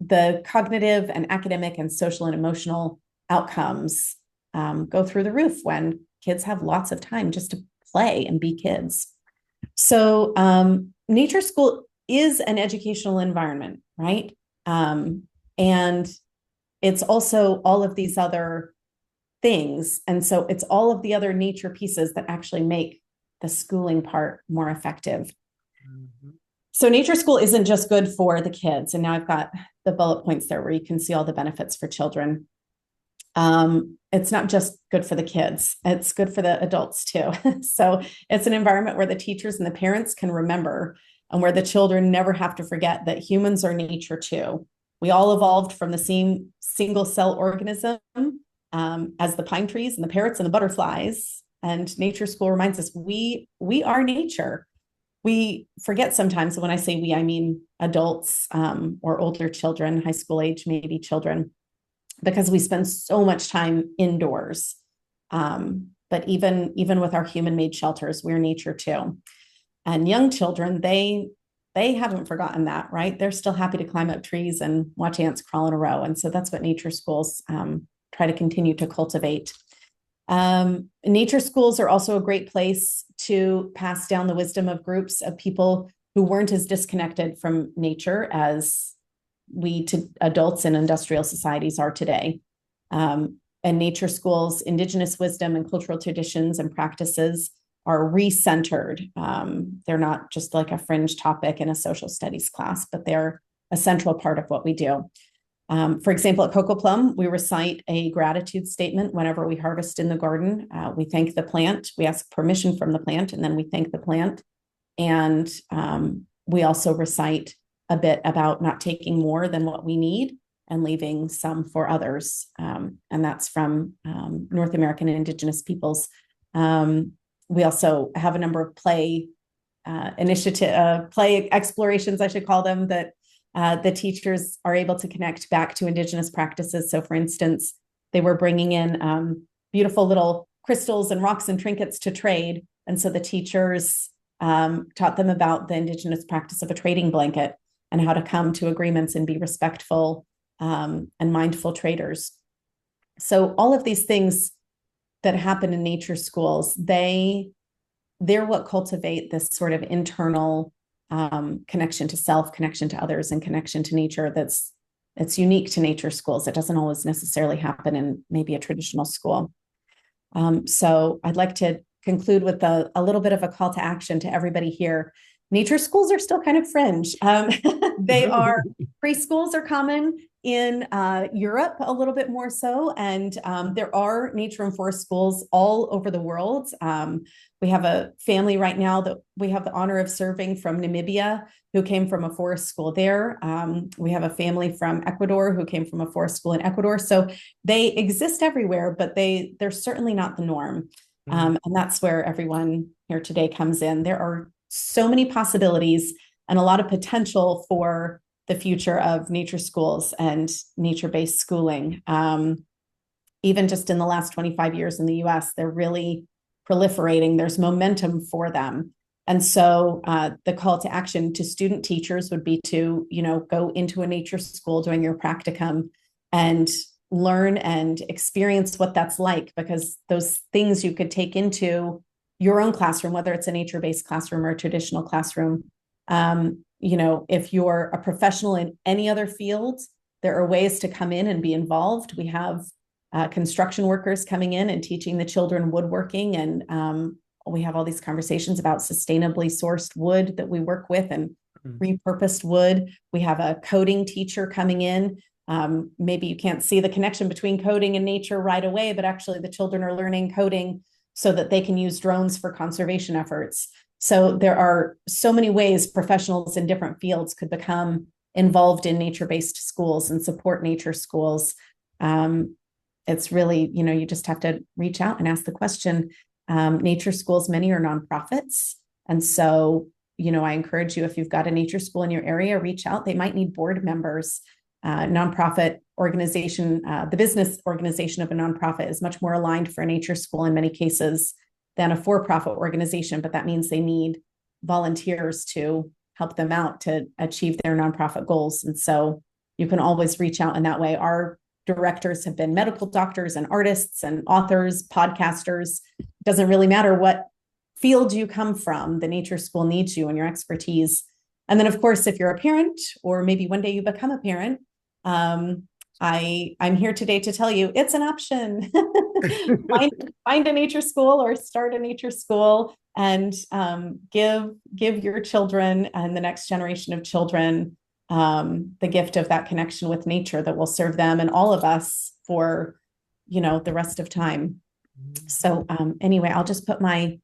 The cognitive and academic and social and emotional outcomes go through the roof when kids have lots of time just to play and be kids. So nature school is an educational environment, right? And it's also all of these other things. And so it's all of the other nature pieces that actually make the schooling part more effective. So nature school isn't just good for the kids. And now I've got the bullet points there where you can see all the benefits for children. It's not just good for the kids, it's good for the adults too. So it's an environment where the teachers and the parents can remember, and where the children never have to forget that humans are nature too. We all evolved from the same single cell organism as the pine trees and the parrots and the butterflies. And nature school reminds us we are nature. We forget sometimes, when I say we, I mean adults or older children, high school age, maybe children, because we spend so much time indoors. But even with our human-made shelters, we're nature too. And young children, they haven't forgotten that, right? They're still happy to climb up trees and watch ants crawl in a row. And so that's what nature schools try to continue to cultivate. Nature schools are also a great place to pass down the wisdom of groups of people who weren't as disconnected from nature as we adults in industrial societies are today. And nature schools, indigenous wisdom and cultural traditions and practices are recentered. They're not just like a fringe topic in a social studies class, but they're a central part of what we do. For example, at Coco Plum, we recite a gratitude statement whenever we harvest in the garden. We thank the plant, we ask permission from the plant, and then we thank the plant. And we also recite a bit about not taking more than what we need and leaving some for others. And that's from North American and Indigenous peoples. We also have a number of play explorations, I should call them, that the teachers are able to connect back to Indigenous practices. So for instance, they were bringing in beautiful little crystals and rocks and trinkets to trade. And so the teachers taught them about the Indigenous practice of a trading blanket and how to come to agreements and be respectful and mindful traders. So all of these things that happen in nature schools, they're what cultivate this sort of internal connection to self, connection to others, and connection to nature that's unique to nature schools. It doesn't always necessarily happen in maybe a traditional school. So I'd like to conclude with a little bit of a call to action to everybody here. Nature schools are still kind of fringe. They are, preschools are common in Europe a little bit more so, and there are nature and forest schools all over the world. We have a family right now that we have the honor of serving from Namibia who came from a forest school there. We have a family from Ecuador who came from a forest school in Ecuador. So they exist everywhere, but they're certainly not the norm. And that's where everyone here today comes in. There are so many possibilities and a lot of potential for the future of nature schools and nature-based schooling. Even just in the last 25 years in the US, they're really proliferating. There's momentum for them. And so the call to action to student teachers would be to, go into a nature school during your practicum and learn and experience what that's like, because those things you could take into your own classroom, whether it's a nature-based classroom or a traditional classroom. If you're a professional in any other field, there are ways to come in and be involved. We have construction workers coming in and teaching the children woodworking, and we have all these conversations about sustainably sourced wood that we work with and repurposed wood. We have a coding teacher coming in. Maybe you can't see the connection between coding and nature right away, but actually the children are learning coding so that they can use drones for conservation efforts. So there are so many ways professionals in different fields could become involved in nature-based schools and support nature schools. It's really, you just have to reach out and ask the question. Nature schools, many are nonprofits. And so, I encourage you, if you've got a nature school in your area, reach out. They might need board members. Nonprofit organization, the business organization of a nonprofit is much more aligned for a nature school in many cases than a for-profit organization, but that means they need volunteers to help them out to achieve their nonprofit goals. And so you can always reach out in that way. Our directors have been medical doctors and artists and authors, podcasters. It doesn't really matter what field you come from, the nature school needs you and your expertise. And then, of course, if you're a parent, or maybe one day you become a parent, I'm here today to tell you it's an option. find a nature school or start a nature school, and give your children and the next generation of children the gift of that connection with nature that will serve them and all of us for the rest of time. So anyway, I'll just put my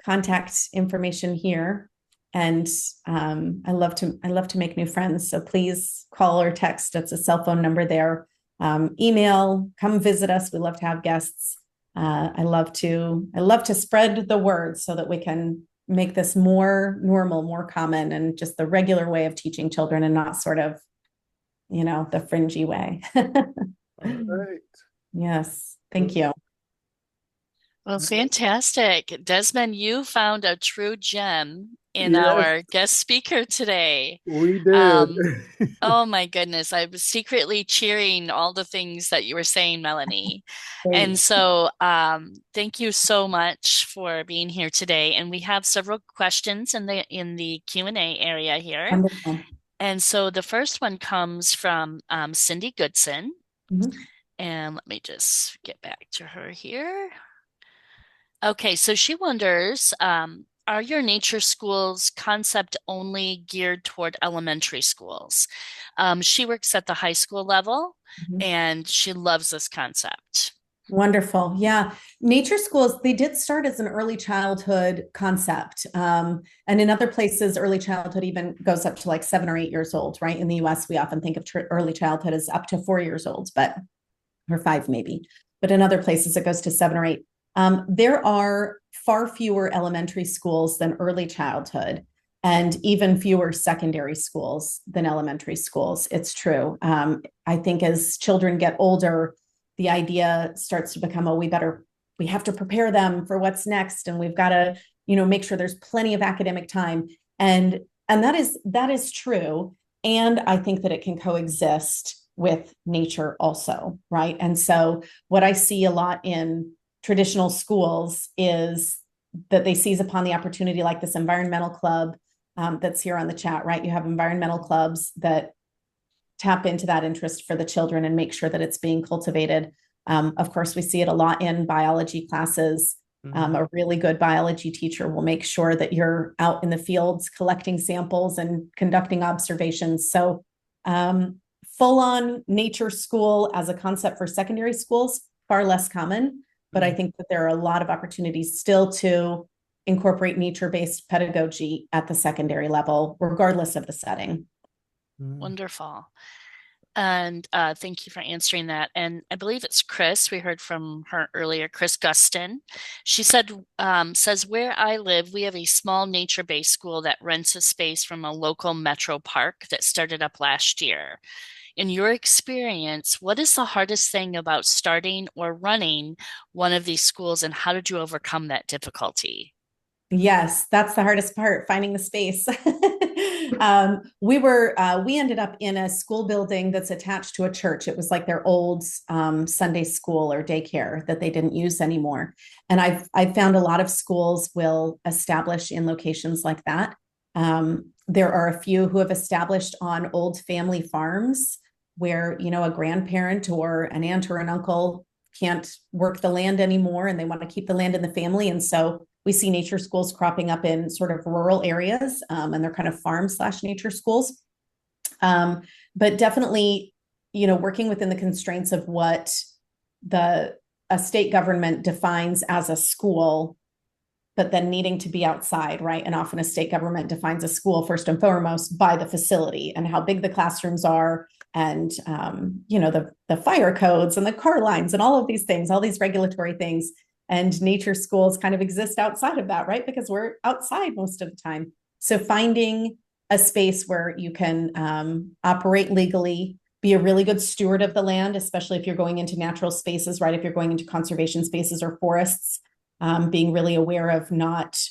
contact information here. And I love to make new friends. So please call or text. It's a cell phone number there. Email, come visit us. We love to have guests. I love to spread the word so that we can make this more normal, more common, and just the regular way of teaching children, and not sort of, the fringy way. All right. Yes. Thank you. Well, fantastic. Desmond, you found a true gem in Yes. our guest speaker today. We did. Oh my goodness. I was secretly cheering all the things that you were saying, Melanie. And so thank you so much for being here today. And we have several questions in the Q&A area here. Wonderful. And so the first one comes from Cindy Goodson. And let me just get back to her here. Okay, so she wonders, are your nature schools concept only geared toward elementary schools? She works at the high school level Mhm. and she loves this concept. Wonderful. Yeah. Nature schools, they did start as an early childhood concept. And in other places, early childhood even goes up to like 7 or 8 years old, right? In the US, we often think of early childhood as up to 4 years old, or 5 maybe. But in other places, it goes to 7 or 8. There are far fewer elementary schools than early childhood, and even fewer secondary schools than elementary schools. It's true. I think as children get older, the idea starts to become, oh, we have to prepare them for what's next, and we've got to, make sure there's plenty of academic time. And that is true. And I think that it can coexist with nature also, right? And so what I see a lot in traditional schools is that they seize upon the opportunity, like this environmental club that's here on the chat, right? You have environmental clubs that tap into that interest for the children and make sure that it's being cultivated. Of course, we see it a lot in biology classes. A really good biology teacher will make sure that you're out in the fields collecting samples and conducting observations. So full-on nature school as a concept for secondary schools, far less common, but I think that there are a lot of opportunities still to incorporate nature-based pedagogy at the secondary level, regardless of the setting. Wonderful. And thank you for answering that. And I believe it's Chris. We heard from her earlier, Chris Guston. She said, says, where I live, we have a small nature-based school that rents a space from a local metro park that started up last year. In your experience, what is the hardest thing about starting or running one of these schools, and how did you overcome that difficulty? Yes, that's the hardest part, finding the space. We ended up in a school building that's attached to a church. It was like their old Sunday school or daycare that they didn't use anymore. And I've found a lot of schools will establish in locations like that. There are a few who have established on old family farms where, a grandparent or an aunt or an uncle can't work the land anymore and they want to keep the land in the family. And so we see nature schools cropping up in sort of rural areas, and they're kind of farm/nature schools. But definitely, working within the constraints of what a state government defines as a school, but then needing to be outside, right? And often a state government defines a school first and foremost by the facility and how big the classrooms are, and the fire codes and the car lines and all of these things, all these regulatory things. And nature schools kind of exist outside of that, right? Because we're outside most of the time. So finding a space where you can operate legally, be a really good steward of the land, especially if you're going into natural spaces, right? If you're going into conservation spaces or forests, being really aware of not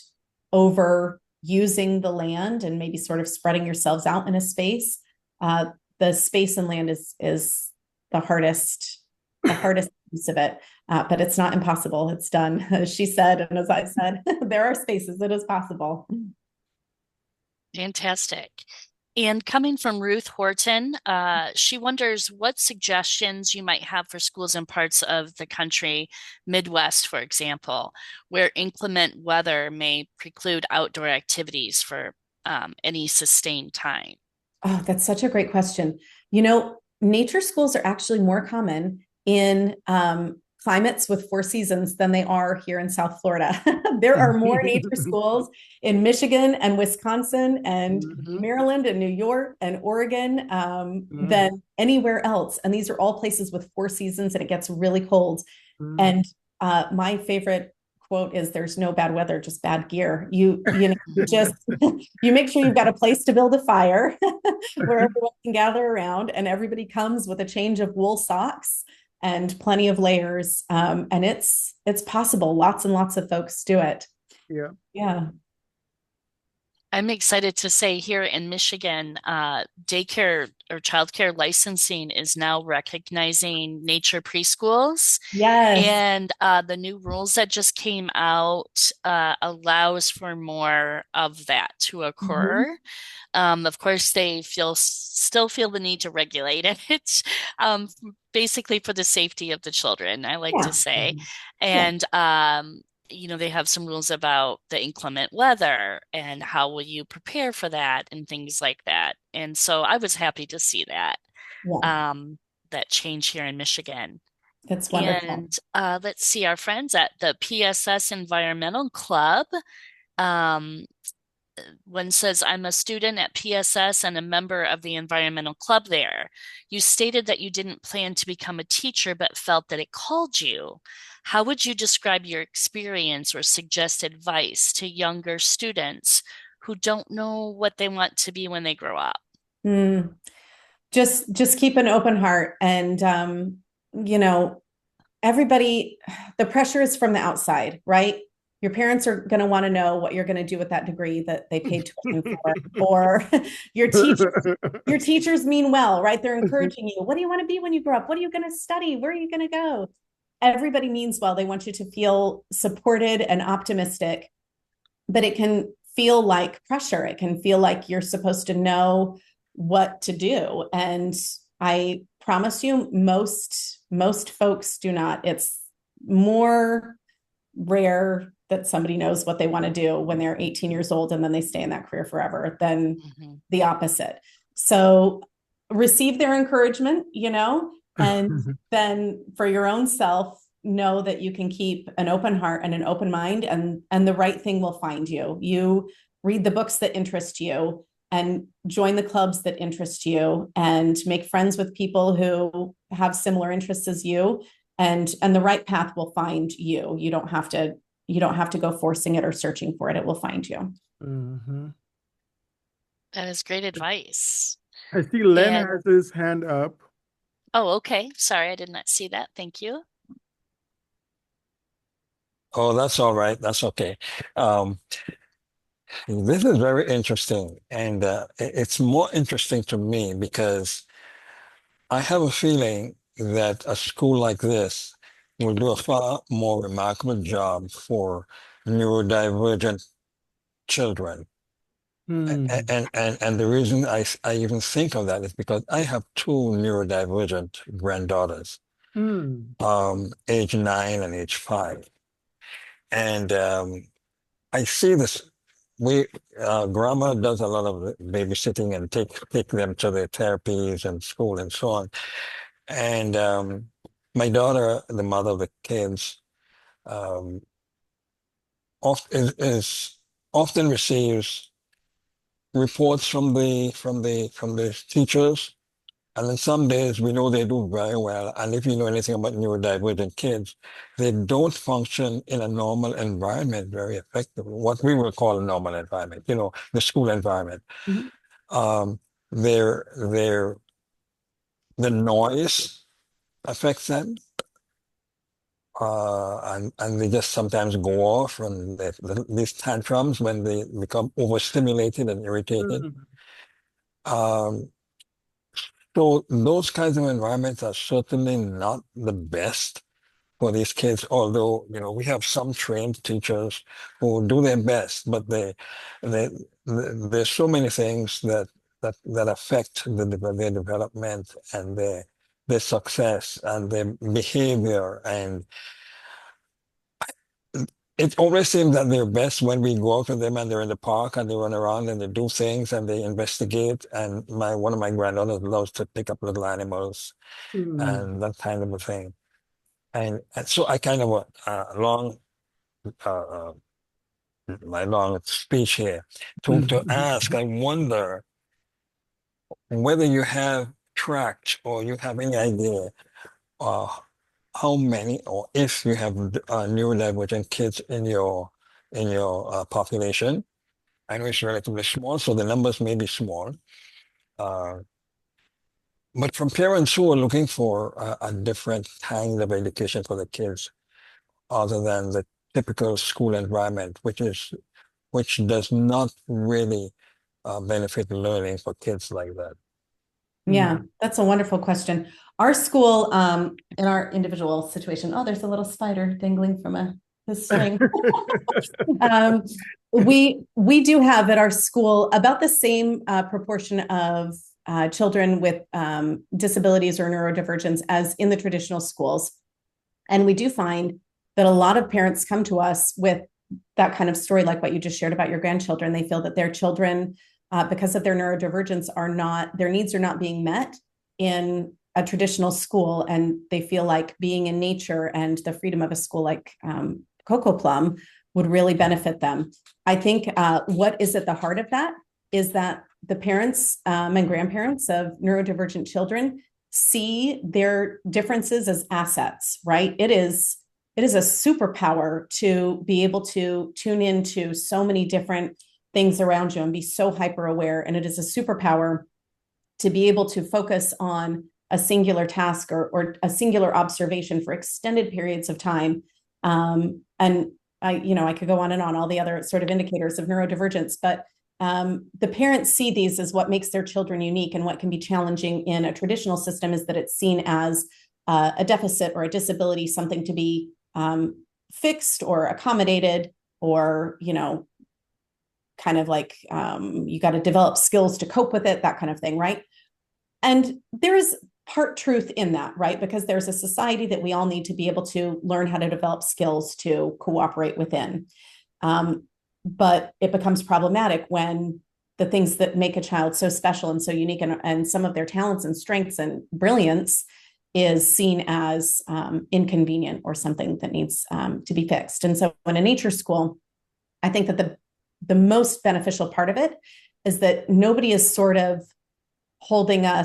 overusing the land and maybe sort of spreading yourselves out in a space. The space and land is the hardest piece of it. But it's not impossible. It's done, as she said, and as I said, there are spaces. It is possible. Fantastic. And coming from Ruth Horton, she wonders what suggestions you might have for schools in parts of the country, Midwest, for example, where inclement weather may preclude outdoor activities for any sustained time. Oh, that's such a great question. Nature schools are actually more common in climates with 4 seasons than they are here in South Florida. There are more nature schools in Michigan and Wisconsin and Maryland and New York and Oregon than anywhere else. And these are all places with 4 seasons and it gets really cold. And my favorite quote is, there's no bad weather, just bad gear. You just, you make sure you've got a place to build a fire where everyone can gather around, and everybody comes with a change of wool socks and plenty of layers. And it's possible. Lots and lots of folks do it. Yeah. Yeah. I'm excited to say here in Michigan, daycare or childcare licensing is now recognizing nature preschools. Yes. And the new rules that just came out allows for more of that to occur. Of course, they still feel the need to regulate it, basically for the safety of the children, I like to say. And they have some rules about the inclement weather and how will you prepare for that and things like that. And so I was happy to see that Yeah, that change here in Michigan. that's wonderful. And let's see, our friends at the PSS Environmental Club. Um, One says, I'm a student at PSS and a member of the environmental club there. You stated that you didn't plan to become a teacher, but felt that it called you. How would you describe your experience or suggest advice to younger students who don't know what they want to be when they grow up? Mm. Just keep an open heart, and you know, everybody, the pressure is from the outside, right? Your parents are going to want to know what you're going to do with that degree that they paid tuition for, or your teachers mean well, right? They're encouraging you. What do you want to be when you grow up? What are you going to study? Where are you going to go? Everybody means well. They want you to feel supported and optimistic, but it can feel like pressure. It can feel like you're supposed to know what to do. And I promise you, most folks do not. It's more rare that somebody knows what they want to do when they're 18 years old and then they stay in that career forever than the opposite. So receive their encouragement, and then for your own self, know that you can keep an open heart and an open mind, and the right thing will find you. You read the books that interest you and join the clubs that interest you and make friends with people who have similar interests as you, and the right path will find you. You don't have to go forcing it or searching for it. It will find you. Mhm. That is great advice. I see Len And has his hand up. oh, okay. Sorry, I did not see that. Thank you. Oh, that's all right. That's okay. Um, this is very interesting, and it's more interesting to me because I have a feeling that a school like this will do a far more remarkable job for neurodivergent children. Hmm. And the reason I even think of that is because I have two neurodivergent granddaughters, Hmm. age 9 and age 5. And I see this. Grandma does a lot of babysitting and take them to their therapies and school and so on. And my daughter, the mother of the kids, um, is often receives reports from the teachers. And then some days we know they do very well. And if you know anything about neurodivergent kids, they don't function in a normal environment very effectively, what we would call a normal environment, the school environment. Mhm. Um, their the noise affects them. And they just sometimes go off and these tantrums when they become overstimulated and irritated. Hmm. Um, so those kinds of environments are certainly not the best for these kids, although, we have some trained teachers who do their best, but they there's so many things that affect their development and their success and their behavior. And it always seems that they're best when we go out with them and they're in the park and they run around and they do things and they investigate. And one of my granddaughters loves to pick up little animals Hmm. and that kind of a thing. And so I kind of uh, uh, my long speech here to ask. I wonder whether you have tracked or you have any idea uh, how many or if you have neurodivergent kids in your population. I know it's relatively small, so the numbers may be small. Uh, but from parents who are looking for a different kind of education for the kids, other than the typical school environment, which does not really benefit learning for kids like that. Yeah, that's a wonderful question. Our school, in our individual situation, oh, there's a little spider dangling from his swing. We do have at our school about the same proportion of children with disabilities or neurodivergence as in the traditional schools. And we do find that a lot of parents come to us with that kind of story, like what you just shared about your grandchildren. They feel that their children, because of their neurodivergence, their needs are not being met in a traditional school, and they feel like being in nature and the freedom of a school like Coco Plum would really benefit them. I think what is at the heart of that is that the parents and grandparents of neurodivergent children see their differences as assets, right? It is a superpower to be able to tune into so many different things around you and be so hyper aware. And it is a superpower to be able to focus on a singular task or a singular observation for extended periods of time. And I could go on and on, all the other sort of indicators of neurodivergence, but the parents see these as what makes their children unique. And what can be challenging in a traditional system is that it's seen as a deficit or a disability, something to be fixed or accommodated, or, kind of like you got to develop skills to cope with it, that kind of thing, right? And there is part truth in that, right? Because there's a society that we all need to be able to learn how to develop skills to cooperate within. But it becomes problematic when the things that make a child so special and so unique, and some of their talents and strengths and brilliance, is seen as inconvenient or something that needs to be fixed. And so in a nature school, I think that the most beneficial part of it is that nobody is sort of holding our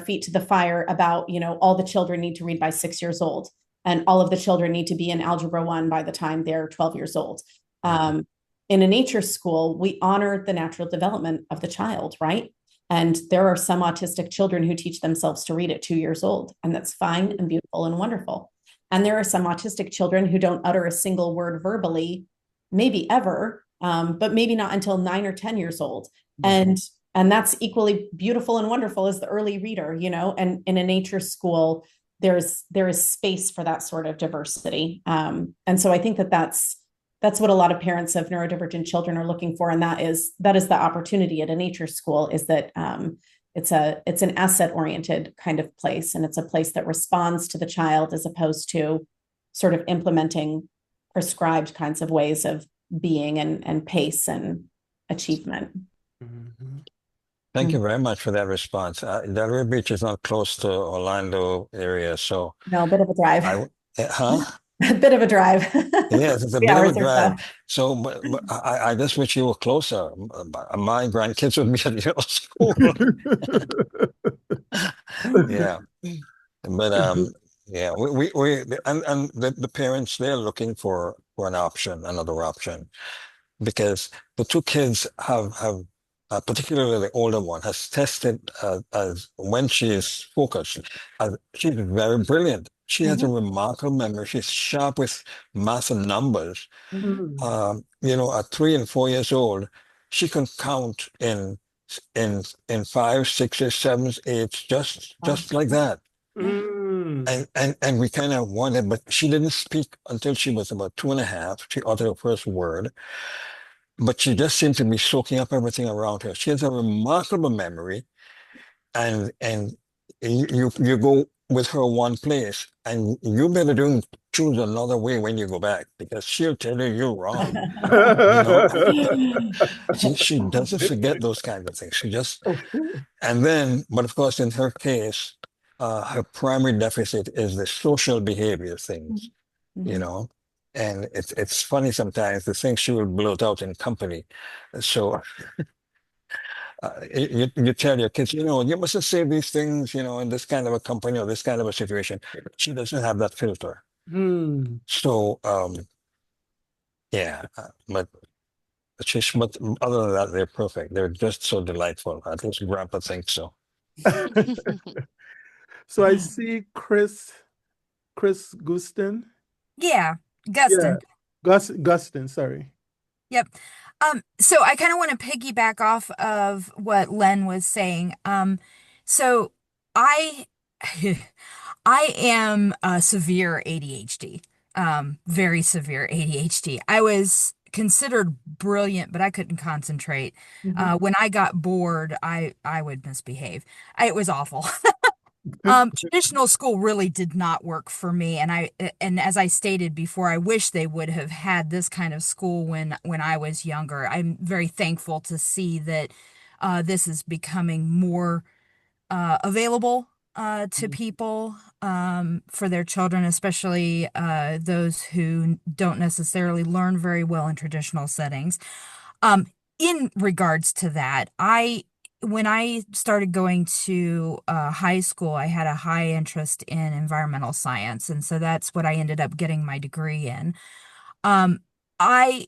feet to the fire about, all the children need to read by 6 years old, and all of the children need to be in Algebra 1 by the time they're 12 years old. In a nature school, we honor the natural development of the child, right? And there are some autistic children who teach themselves to read at 2 years old, and that's fine and beautiful and wonderful. And there are some autistic children who don't utter a single word verbally, maybe ever, but maybe not until 9 or 10 years old. And that's equally beautiful and wonderful as the early reader, and in a nature school, there is space for that sort of diversity. And so I think that's what a lot of parents of neurodivergent children are looking for. And that is the opportunity at a nature school, is that it's an asset oriented kind of place. And it's a place that responds to the child, as opposed to sort of implementing prescribed kinds of ways of being and pace and achievement. Mm-hmm. Thank you very much for that response. Delray Beach is not close to Orlando area, so No, a bit of a drive. A bit of a drive. Yes, it's a 3 bit of hours a or drive. So, but I just wish you were closer. My grandkids would be at your school. Yeah, but yeah, we and the parents, they're looking for another option, because the two kids have particularly the older one has tested as when she is focused, she's very brilliant. She has a remarkable memory. She's sharp with math and numbers. At 3 and 4 years old, she can count in 5, 6s, 7s, 8s, just like that. And we kind of wondered, but she didn't speak until she was about 2.5. She uttered her first word, but she just seemed to be soaking up everything around her. She has a remarkable memory, and you go with her one place, and you better choose another way when you go back, because she'll tell you you're wrong. She doesn't forget those kinds of things. She just, and then, but of course, in her case, her primary deficit is the social behavior things, and it's funny sometimes the things she will blurt out in company. So you tell your kids, you mustn't say these things, in this kind of a company or this kind of a situation. She doesn't have that filter. So yeah, but other than that, they're perfect. They're just so delightful. At least Grandpa thinks so. So I see Chris Guston. Yeah, Guston. Guston, sorry. Yep. So I kind of want to piggyback off of what Len was saying. So I I am a severe ADHD, very severe ADHD. I was considered brilliant, but I couldn't concentrate. When I got bored, I would misbehave. It was awful. Traditional school really did not work for me, and as I stated before, I wish they would have had this kind of school when I was younger. I'm very thankful to see that this is becoming more available to people for their children, especially those who don't necessarily learn very well in traditional settings. Um, in regards to that, when I started going to high school, I had a high interest in environmental science, and so that's what I ended up getting my degree in. Um, I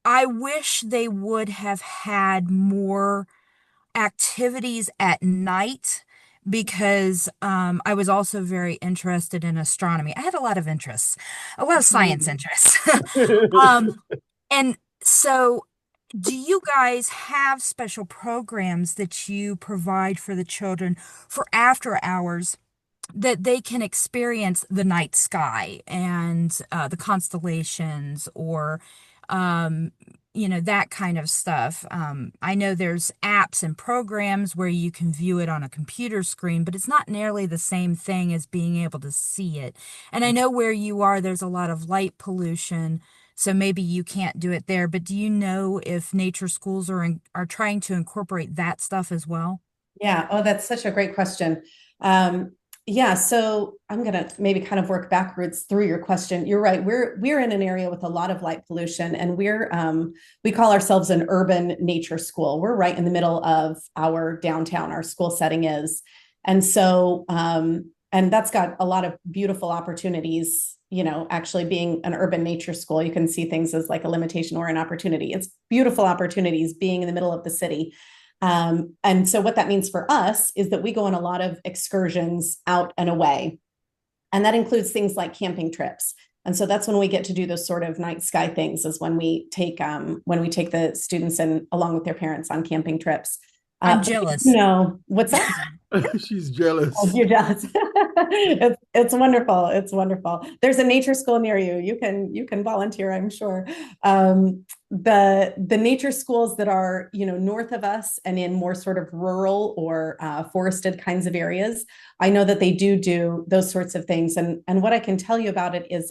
I wish they would have had more activities at night because I was also very interested in astronomy. I had a lot of interests, a lot of science interests. Um, and so, do you guys have special programs that you provide for the children for after hours that they can experience the night sky and the constellations or that kind of stuff. I know there's apps and programs where you can view it on a computer screen, but it's not nearly the same thing as being able to see it. And I know where you are, there's a lot of light pollution, so maybe you can't do it there, but do you know if nature schools are trying to incorporate that stuff as well? Yeah. Oh, that's such a great question. Um, yeah. So I'm gonna maybe kind of work backwards through your question. You're right. We're in an area with a lot of light pollution, and we call ourselves an urban nature school. We're right in the middle of our downtown. Our school setting is, and so and that's got a lot of beautiful opportunities. Actually being an urban nature school, you can see things as like a limitation or an opportunity. It's beautiful opportunities being in the middle of the city. And so what that means for us is that we go on a lot of excursions out and away. And that includes things like camping trips. And so that's when we get to do those sort of night sky things, is when we take the students and along with their parents on camping trips. I'm But, jealous. what's that? She's Oh, jealous. you're jealous. It's wonderful. It's wonderful. There's a nature school near you. You can volunteer, I'm sure. The nature schools that are north of us and in more sort of rural or forested kinds of areas, I know that they do those sorts of things. And what I can tell you about it is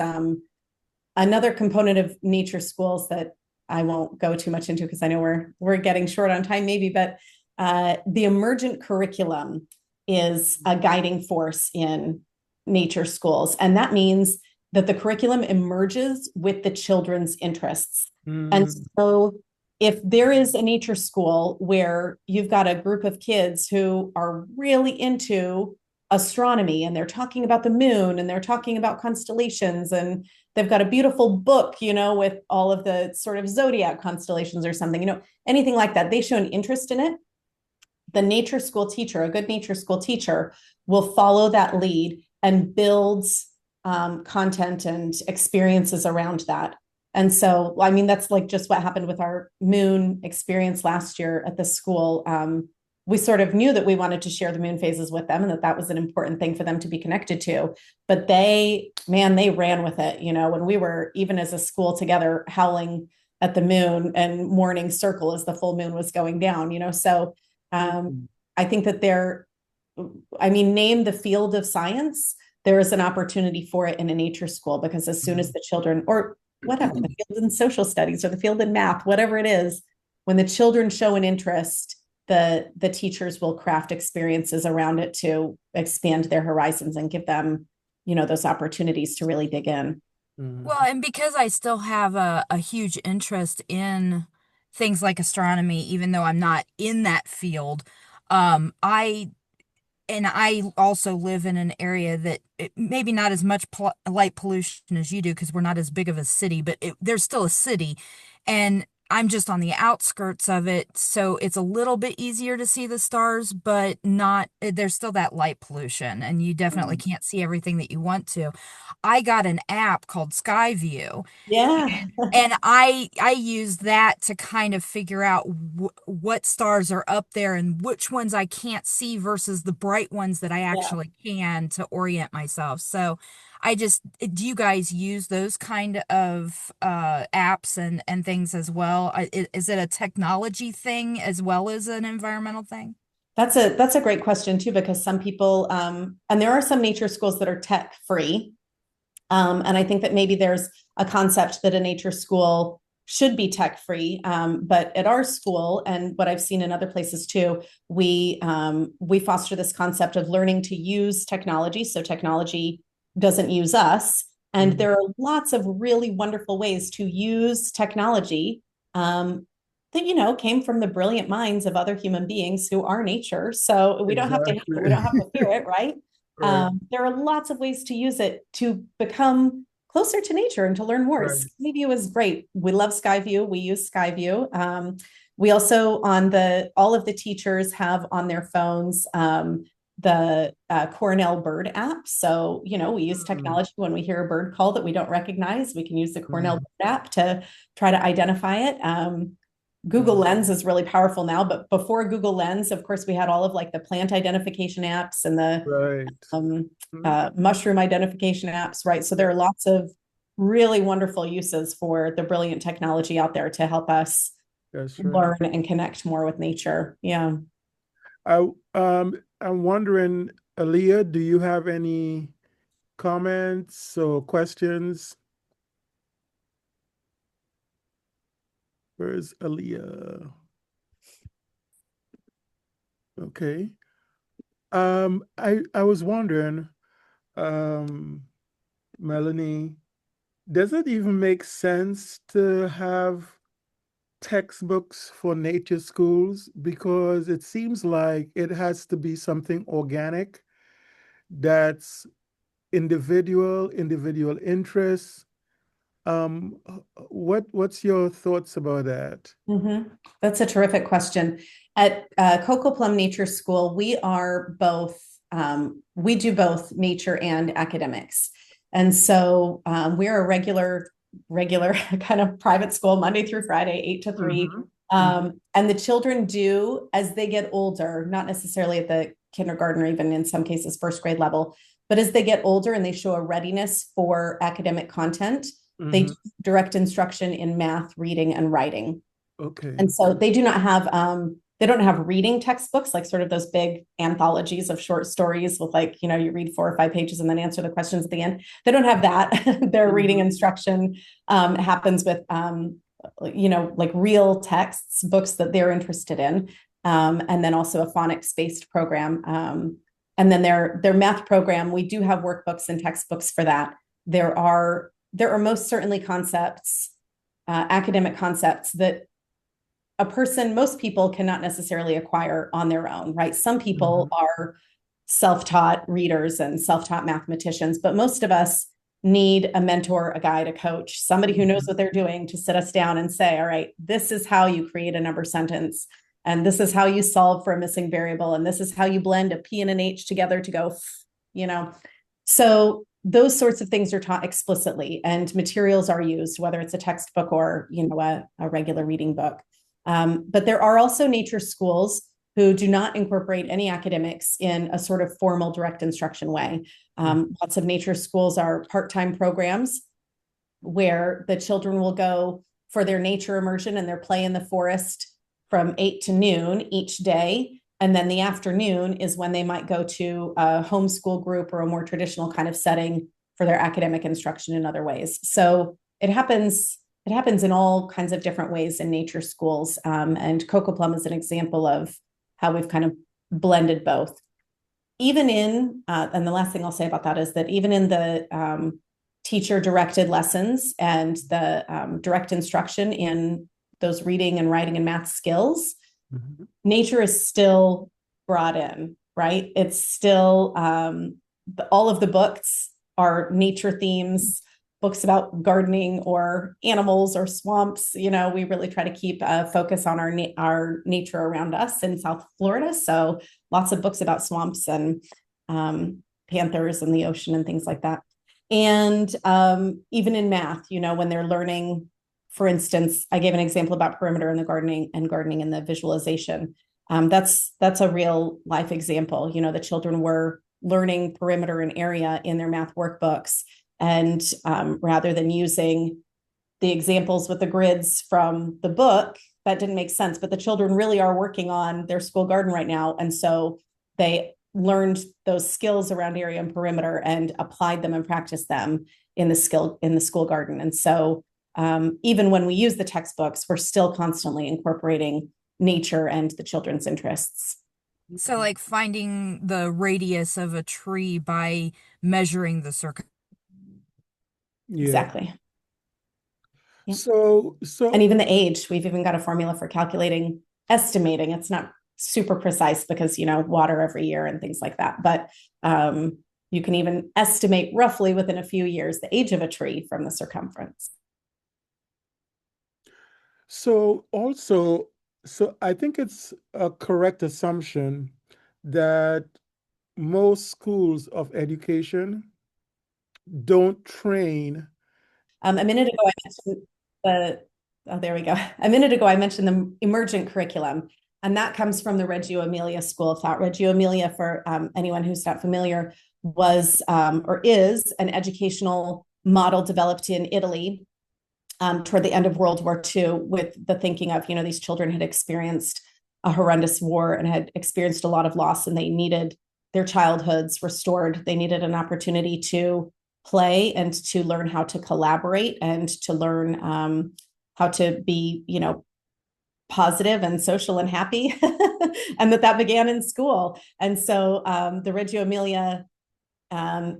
another component of nature schools that I won't go too much into because I know we're getting short on time maybe, but the emergent curriculum is a guiding force in nature schools. And that means that the curriculum emerges with the children's interests. And so if there is a nature school where you've got a group of kids who are really into astronomy and they're talking about the moon and they're talking about constellations and they've got a beautiful book, with all of the sort of zodiac constellations or something, anything like that, they show an interest in it. The nature school teacher, a good nature school teacher, will follow that lead and builds content and experiences around that. And so, I mean, that's like just what happened with our moon experience last year at the school. We sort of knew that we wanted to share the moon phases with them and that was an important thing for them to be connected to. But they ran with it, when we were even as a school together howling at the moon and mourning circle as the full moon was going down, So I think that name the field of science, there is an opportunity for it in a nature school, because as soon as the children, or whatever, the field in social studies or the field in math, whatever it is, when the children show an interest, the teachers will craft experiences around it to expand their horizons and give them, those opportunities to really dig in. Well, and because I still have a huge interest in things like astronomy, even though I'm not in that field, I also live in an area that maybe not as much light pollution as you do because we're not as big of a city, but there's still a city. And I'm just on the outskirts of it, so it's a little bit easier to see the stars, but not, there's still that light pollution, and you definitely can't see everything that you want to. I got an app called Skyview, Yeah. and I use that to kind of figure out what stars are up there and which ones I can't see versus the bright ones that I Yeah. actually can to orient myself. So do you guys use those kind of apps and things as well? Is it a technology thing as well as an environmental thing? That's a great question too, because some people, and there are some nature schools that are tech free. And I think that maybe there's a concept that a nature school should be tech free. But at our school, and what I've seen in other places too, we foster this concept of learning to use technology. So technology doesn't use us. And there are lots of really wonderful ways to use technology that, you know, came from the brilliant minds of other human beings who are nature. So we don't have to hate it, we don't have to fear it, right? Right. There are lots of ways to use it to become closer to nature and to learn more. Right. Skyview is great. We love Skyview. We use Skyview. We also all of the teachers have on their phones the Cornell Bird app. So, you know, we use technology when we hear a bird call that we don't recognize. We can use the Cornell Bird app to try to identify it. Google Lens is really powerful now, but before Google Lens, of course, we had all of like the plant identification apps and the mushroom identification apps, right? So there are lots of really wonderful uses for the brilliant technology out there to help us learn and connect more with nature. Yeah. I'm wondering, Aaliyah, do you have any comments or questions? Where's Aaliyah? Okay. I was wondering, Melanie, does it even make sense to have textbooks for nature schools? Because it seems like it has to be something organic that's individual interests. What's your thoughts about that? That's a terrific question. At Cocoa Plum Nature School, we are both, we do both nature and academics. And so we're a regular kind of private school, Monday through Friday, 8 to 3. And the children do, as they get older, not necessarily at the kindergarten or even in some cases first grade level, but as they get older and they show a readiness for academic content, they do direct instruction in math, reading, and writing. Okay. And so they do not have, they don't have reading textbooks, like sort of those big anthologies of short stories with like, you know, you read 4 or 5 pages and then answer the questions at the end. They don't have that. Their reading instruction happens with, you know, like real texts, books that they're interested in. And then also a phonics-based program. And then their math program, we do have workbooks and textbooks for that. There are most certainly concepts, academic concepts that most people cannot necessarily acquire on their own, right? Some people are self-taught readers and self-taught mathematicians, but most of us need a mentor, a guide, a coach, somebody who knows what they're doing to sit us down and say, all right, this is how you create a number sentence. And this is how you solve for a missing variable. And this is how you blend a P and an H together to go, you know. So those sorts of things are taught explicitly and materials are used, whether it's a textbook or, you know, a regular reading book. But there are also nature schools who do not incorporate any academics in a sort of formal direct instruction way. Lots of nature schools are part-time programs where the children will go for their nature immersion and their play in the forest from 8 to noon each day. And then the afternoon is when they might go to a homeschool group or a more traditional kind of setting for their academic instruction in other ways. So it happens in all kinds of different ways in nature schools. And Cocoa Plum is an example of how we've kind of blended both. Even in, and the last thing I'll say about that is that even in the teacher-directed lessons and the direct instruction in those reading and writing and math skills, nature is still brought in, right? It's still, all of the books are nature themes, books about gardening or animals or swamps. You know, we really try to keep a focus on our nature around us in South Florida. So lots of books about swamps and panthers and the ocean and things like that. And even in math, you know, when they're learning, for instance, I gave an example about perimeter in the gardening in the visualization. That's a real life example. You know, the children were learning perimeter and area in their math workbooks. And rather than using the examples with the grids from the book that didn't make sense, but the children really are working on their school garden right now. And so they learned those skills around area and perimeter and applied them and practiced them in the school garden. And so even when we use the textbooks, we're still constantly incorporating nature and the children's interests. So, like finding the radius of a tree by measuring the circumference. Yeah. Exactly. Yeah. So And even the age, we've even got a formula for calculating, estimating. It's not super precise because, water every year and things like that. But you can even estimate roughly within a few years the age of a tree from the circumference. So I think it's a correct assumption that most schools of education don't train. A minute ago, I mentioned there we go. A minute ago, I mentioned the emergent curriculum, and that comes from the Reggio Emilia School of Thought. Reggio Emilia, for anyone who's not familiar, was or is an educational model developed in Italy toward the end of World War II, with the thinking of, these children had experienced a horrendous war and had experienced a lot of loss, and they needed their childhoods restored. They needed an opportunity to play and to learn how to collaborate and to learn how to be, positive and social and happy, and that began in school. And so the Reggio Emilia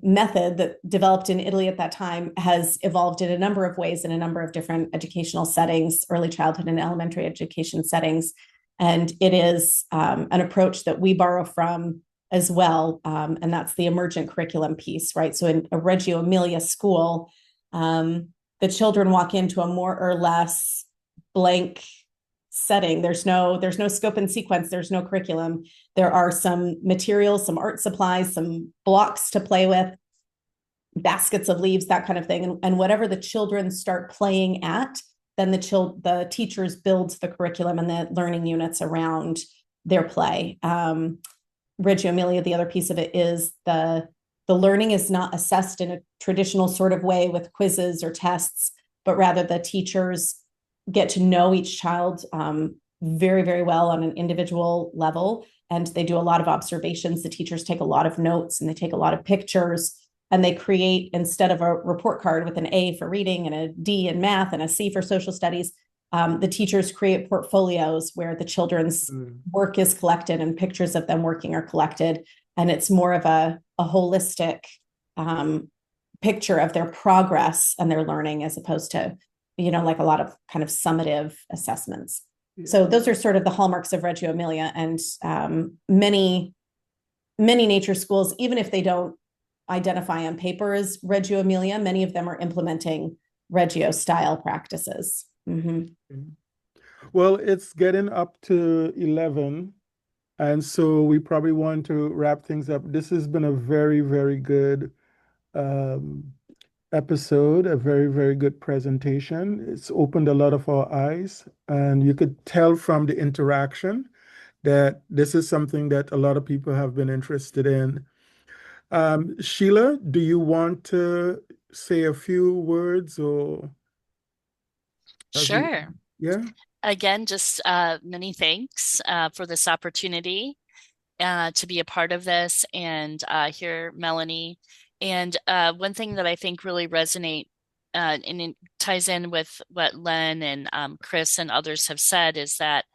method that developed in Italy at that time has evolved in a number of ways in a number of different educational settings, early childhood and elementary education settings. And it is an approach that we borrow from as well. And that's the emergent curriculum piece, right? So in a Reggio Emilia school, the children walk into a more or less blank setting. There's no scope and sequence. There's no curriculum. There are some materials, some art supplies, some blocks to play with, baskets of leaves, that kind of thing. And whatever the children start playing at, then the teachers build the curriculum and the learning units around their play. Reggio Emilia, the other piece of it is the learning is not assessed in a traditional sort of way with quizzes or tests, but rather the teachers get to know each child very, very well on an individual level. And they do a lot of observations. The teachers take a lot of notes and they take a lot of pictures, and they create, instead of a report card with an A for reading and a D in math and a C for social studies, the teachers create portfolios where the children's work is collected and pictures of them working are collected. And it's more of a holistic picture of their progress and their learning, as opposed to, like a lot of kind of summative assessments. Yeah. So those are sort of the hallmarks of Reggio Emilia, and many nature schools, even if they don't identify on paper as Reggio Emilia, many of them are implementing Reggio style practices. Mm-hmm. Well, it's getting up to 11, and so we probably want to wrap things up. This has been a very, very good episode, a very, very good presentation. It's opened a lot of our eyes, and you could tell from the interaction that this is something that a lot of people have been interested in. Sheila, do you want to say a few words, or? Sure. Yeah. Again, just many thanks for this opportunity to be a part of this and hear Melanie. And one thing that I think really resonate and it ties in with what Len and Chris and others have said is that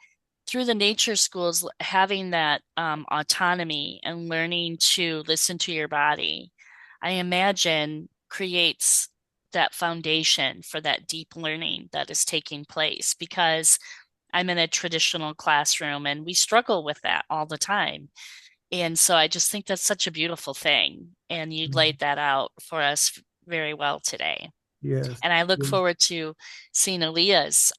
through the nature schools, having that autonomy and learning to listen to your body, I imagine creates that foundation for that deep learning that is taking place, because I'm in a traditional classroom and we struggle with that all the time. And so I just think that's such a beautiful thing. And you laid that out for us very well today. Yes. And I look forward to seeing Aaliyah's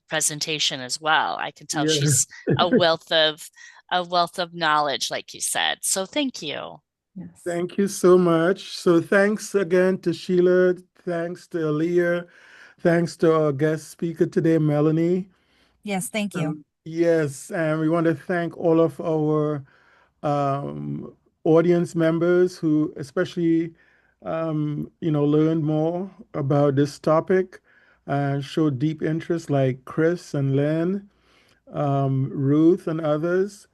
presentation as well. I can tell she's a wealth of knowledge, like you said. So thank you. Yes. Thank you so much. So thanks again to Sheila. Thanks to Aaliyah. Thanks to our guest speaker today, Melanie. Yes, thank you. Yes, and we want to thank all of our audience members who especially learned more about this topic. showed deep interest, like Chris and Lynn, Ruth, and others.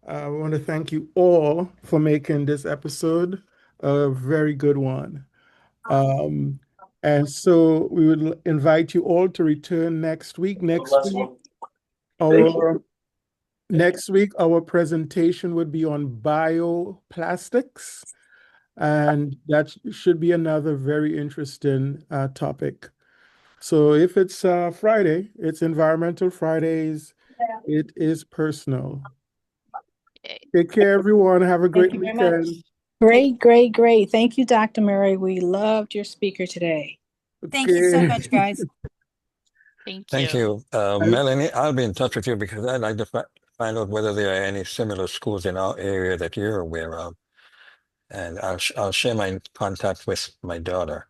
I want to thank you all for making this episode a very good one. And so we would invite you all to return next week. Next week, our presentation would be on bioplastics, and that should be another very interesting topic. So if it's Friday, it's Environmental Fridays. It is personal. Yay. Take care, everyone. Have a great you very much. weekend. Great, great, great. Thank you, Dr. Murray. We loved your speaker today. Thank you so Okay. much, guys. Thank you. Melanie, I'll be in touch with you because I'd like to find out whether there are any similar schools in our area that you're aware of. And I'll share my contact with my daughter.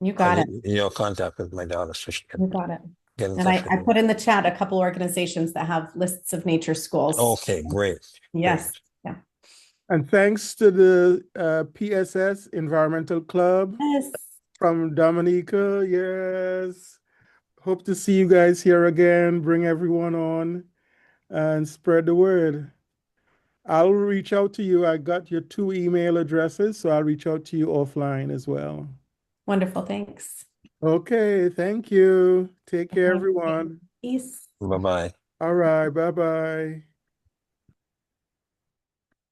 You got it. Your contact with my daughter, so she can You got it. get in And touch I with put in the chat a couple organizations that have lists of nature schools. Okay, great. Yes. Great. Yeah. And thanks to the PSS Environmental Club Yes. from Dominica. Yes. Hope to see you guys here again. Bring everyone on and spread the word. I'll reach out to you. I got your 2 email addresses, so I'll reach out to you offline as well. Wonderful. Thanks. Okay, thank you. Take care, Okay. everyone. Peace. Bye-bye. All right, bye-bye.